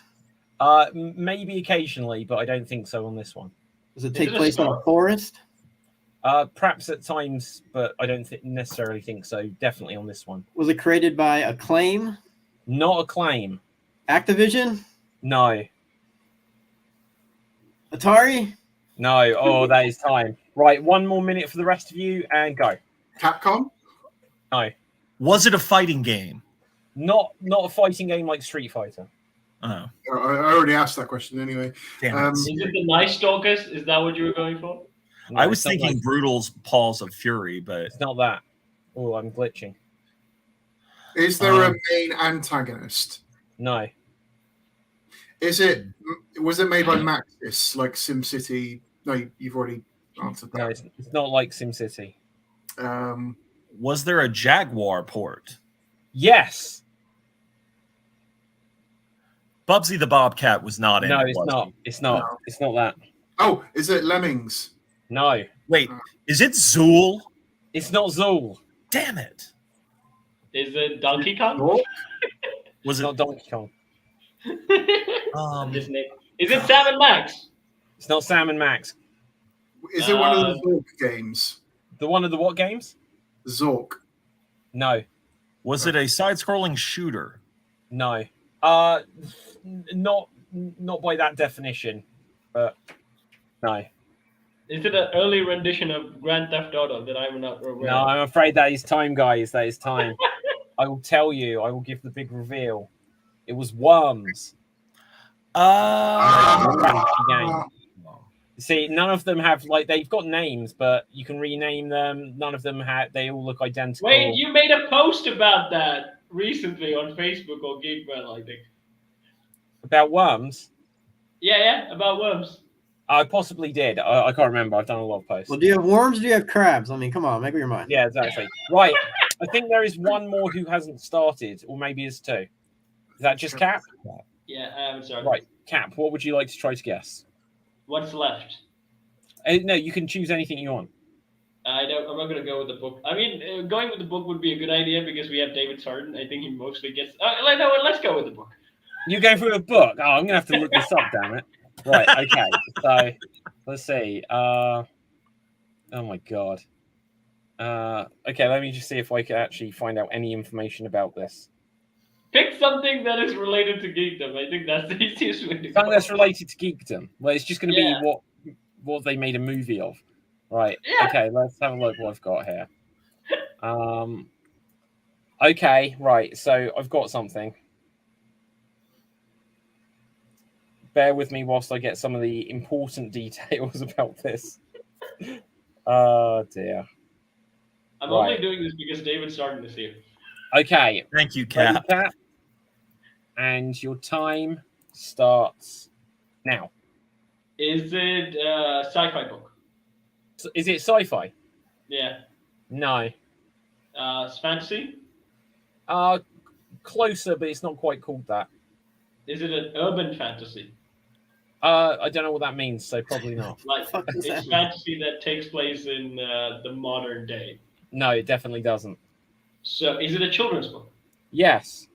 Maybe occasionally, but I don't think so on this one. Does it Is take it a place in a sport? forest? Perhaps at times, but I don't necessarily think so. Definitely on this one. Was it created by Acclaim? Not a claim. Activision? No. Atari? No. Oh, that is time. Right, 1 more minute for the rest of you, and go. Capcom? No, Was it a fighting game? not a fighting game like Street Fighter. Oh, I already asked that question anyway. damn it. Is it the Night Stalkers? Is that what you were going for? No, I was it's not thinking like- Brutal's Paws of Fury, but it's not that. Oh, I'm glitching. Is there a main antagonist? No, Was it made by Maxis, like SimCity? No, you've already answered no, that. it's not like SimCity. was there a Jaguar port? Yes. Bubsy the Bobcat was not in No, it, it's was not. he? It's not. No. It's not that. Oh, is it Lemmings? No, Wait, is it Zool? it's not Zool. Damn it. Is it Donkey Kong? Oh, Was It's it not Donkey Kong. Disney. Is it Sam and Max? It's not Sam and Max. is it one of the Zork games? The one of the what games? Zork. No, was it a side-scrolling shooter? no. Not by that definition, but no. Is it an early rendition of Grand Theft Auto that I'm not aware No, of? I'm afraid that is time, guys. That is time. I will tell you. I will give the big reveal. It was Worms. Ah. Game. See, none of them have they've got names, but you can rename them. None of them have. They all look identical. Wait, you made a post about that recently on Facebook or Geek, I think. About Worms? Yeah, about worms. I possibly did. I can't remember. I've done a lot of posts. Well, do you have worms or do you have crabs? I mean, come on, make up your mind. Yeah, exactly. Right. I think there is one more who hasn't started, or maybe it's two. Is that just Cap? Yeah, I'm sorry. Right. Cap, what would you like to try to guess? What's left? No, you can choose anything you want. I'm not going to go with the book. I mean, going with the book would be a good idea because we have David Sarden. I think he mostly gets. Let's go with the book. You're going through a book. Oh, I'm going to have to look this up, damn it. Right, okay. So, let's see. Oh, my God. Okay, let me just see if I can actually find out any information about this. Pick something that is related to geekdom. I think that's the easiest way to go. Something that's related to geekdom. Well, it's just going to Yeah. be what they made a movie of. Right. Yeah. Okay, let's have a look what I've got here. Okay, right. So I've got something. Bear with me whilst I get some of the important details about this. Oh, dear. I'm Right. only doing this because David Sarden is here. Okay. Thank you, Ready, Cap. Cap? And your time starts now. Is it a sci-fi book? So is it sci-fi? Yeah. No. It's fantasy? Closer, but it's not quite called that. Is it an urban fantasy? I don't know what that means, so probably not. Like, Fuck does that it's mean? fantasy that takes place in the modern day. No, it definitely doesn't. So, is it a children's book? Yes.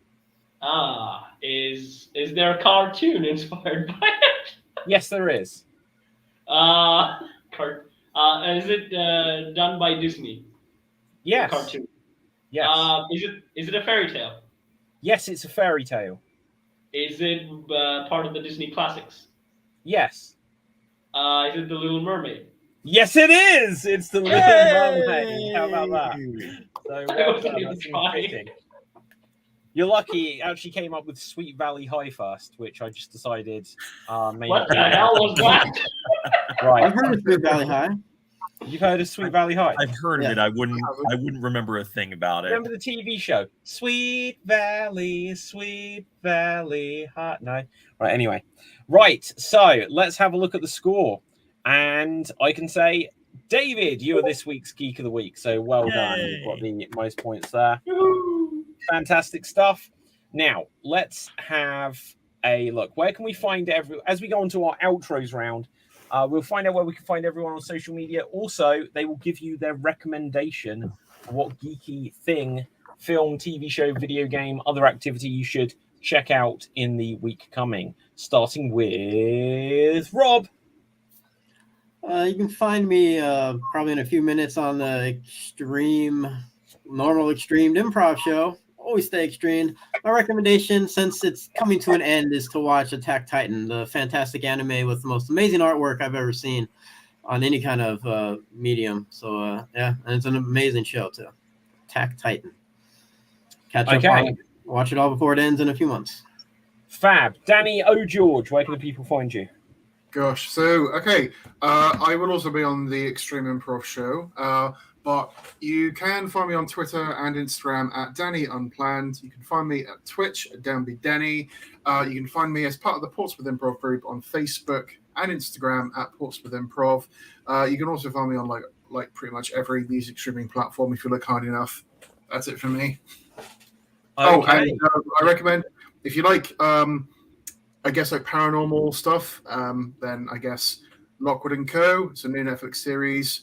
Is there a cartoon inspired by it? Yes, there is. Is it done by Disney? Yes. Cartoon. Yes. Is it a fairy tale? Yes, it's a fairy tale. Is it part of the Disney classics? Yes. Is it The Little Mermaid? Yes, it is. It's the Little Mermaid. How about that? So I well wasn't done. even That's trying. fitting. You're lucky. It actually came up with Sweet Valley High first, which I just decided made What up. the hell was that? I've Right. heard of Smith Valley High. You've heard of Sweet Valley High? I've heard Yeah. of it. I wouldn't remember a thing about it. Remember the TV show? Sweet Valley High. No. Right. Anyway. Right. So let's have a look at the score. And I can say, David, you are this week's Geek of the Week. So well done. You've got the most points there. Fantastic stuff. Now, let's have a look. Where can we find as we go into our outros round, we'll find out where we can find everyone on social media. Also, they will give you their recommendation for what geeky thing, film, TV show, video game, other activity you should check out in the week coming. Starting with Rob. You can find me probably in a few minutes on the normal extreme improv show. Always stay extreme. My recommendation, since it's coming to an end, is to watch Attack Titan, the fantastic anime with the most amazing artwork I've ever seen. on any kind of medium. So yeah, and it's an amazing show too. Attack Titan. Catch up on, watch it all before it ends in a few months. Fab. Danny O'George, where can the people find you? Gosh, so okay, I will also be on the Extreme Improv show, but you can find me on Twitter and Instagram at Danny Unplanned. You can find me at Twitch at DownBeDenny. You can find me as part of the Portsmouth Improv group on Facebook and Instagram at Portsmouth Improv. You can also find me on like pretty much every music streaming platform if you look hard enough. That's it for me. Oh, and I recommend if you like. I guess like paranormal stuff, then I guess Lockwood and Co. It's a new Netflix series,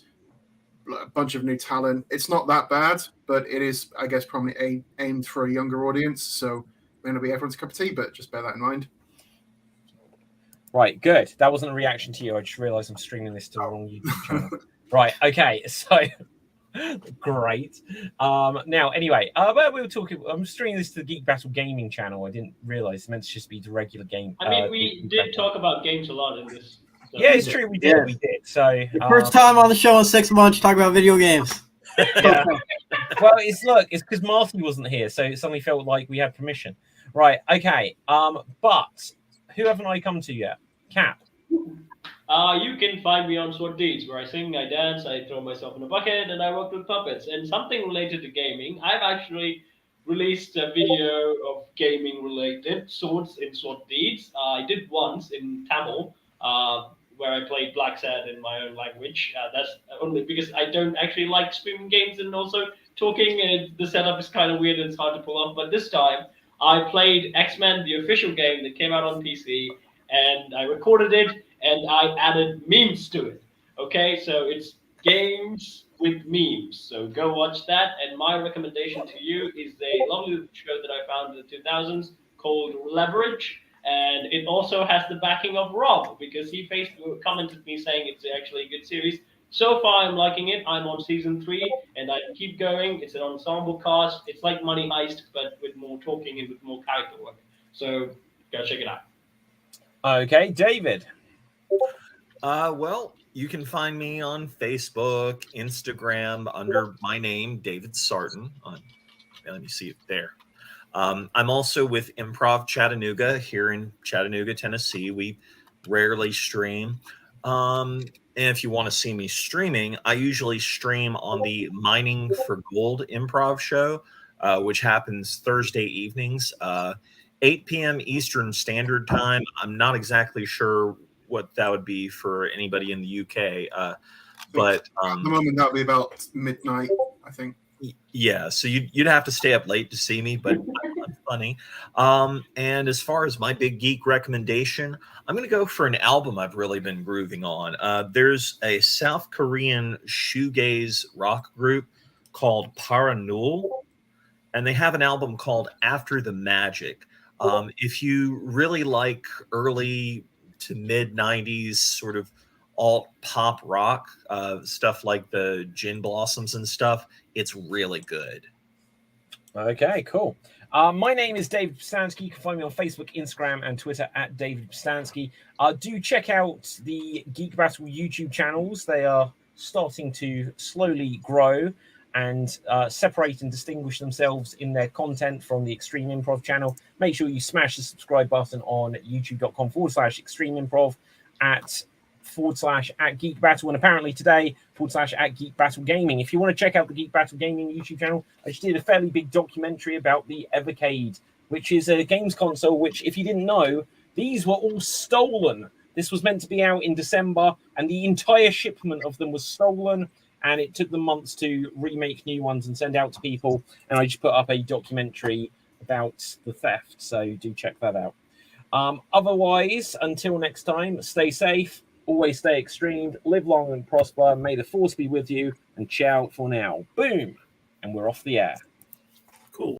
a bunch of new talent. It's not that bad, but it is, I guess, probably aimed for a younger audience. So it may not be everyone's cup of tea, but just bear that in mind. Right, good. That wasn't a reaction to you. I just realised I'm streaming this to the wrong YouTube channel. Right, okay. So great. Now, anyway, we were talking. I'm streaming this to the Geek Battle Gaming channel. I didn't realize it's meant to just be the regular game. I mean, we did talk about games a lot in this. So. Yeah, it's true. We did. Yes. We did. So First time on the show in 6 months, talk about video games. Yeah. Well, it's because Marty wasn't here, so it suddenly felt like we had permission. Right. Okay. But who haven't I come to yet? Cap. You can find me on Sword Deeds, where I sing, I dance, I throw myself in a bucket, and I work with puppets. And something related to gaming, I've actually released a video of gaming-related swords in Sword Deeds. I did once in Tamil, where I played Black Sad in my own language. That's only because I don't actually like streaming games and also talking, and the setup is kind of weird and it's hard to pull off. But this time, I played X-Men, the official game that came out on PC, and I recorded it, and I added memes to it. Okay, so it's games with memes. So go watch that. And my recommendation to you is a lovely show that I found in the 2000s called Leverage. And it also has the backing of Rob, because he commented me saying it's actually a good series. So far, I'm liking it. I'm on season 3, and I keep going. It's an ensemble cast. It's like Money Heist, but with more talking and with more character work. So go check it out. Okay, David. Well, you can find me on Facebook, Instagram under my name, David Sarton. Let me see it there. I'm also with Improv Chattanooga here in Chattanooga, Tennessee. We rarely stream. And if you want to see me streaming, I usually stream on the Mining for Gold improv show, which happens Thursday evenings, 8 p.m. Eastern Standard Time. I'm not exactly sure what that would be for anybody in the UK, but at the moment that would be about midnight, I think. Yeah, so you'd have to stay up late to see me, but I'm funny. And as far as my big geek recommendation, I'm going to go for an album I've really been grooving on. There's a South Korean shoegaze rock group called Paranul, and they have an album called After the Magic. If you really like early to mid 90s sort of alt pop rock, stuff like the Gin Blossoms and stuff, it's really good. Okay, cool. My name is David Pstansky. You can find me on Facebook, Instagram, and Twitter at David Pstansky. Do check out the Geek Battle YouTube channels. They are starting to slowly grow and separate and distinguish themselves in their content from the Extreme Improv channel. Make sure you smash the subscribe button on youtube.com/Extreme Improv at /Geek Battle, and apparently today / Geek Battle Gaming. If you want to check out the Geek Battle Gaming YouTube channel, I just did a fairly big documentary about the Evercade, which is a games console which, if you didn't know, these were all stolen. This was meant to be out in December, and the entire shipment of them was stolen, and it took them months to remake new ones and send out to people, and I just put up a documentary about the theft, so do check that out. Otherwise, until next time, stay safe, always stay extreme, live long and prosper, may the force be with you, and ciao for now. Boom! And we're off the air.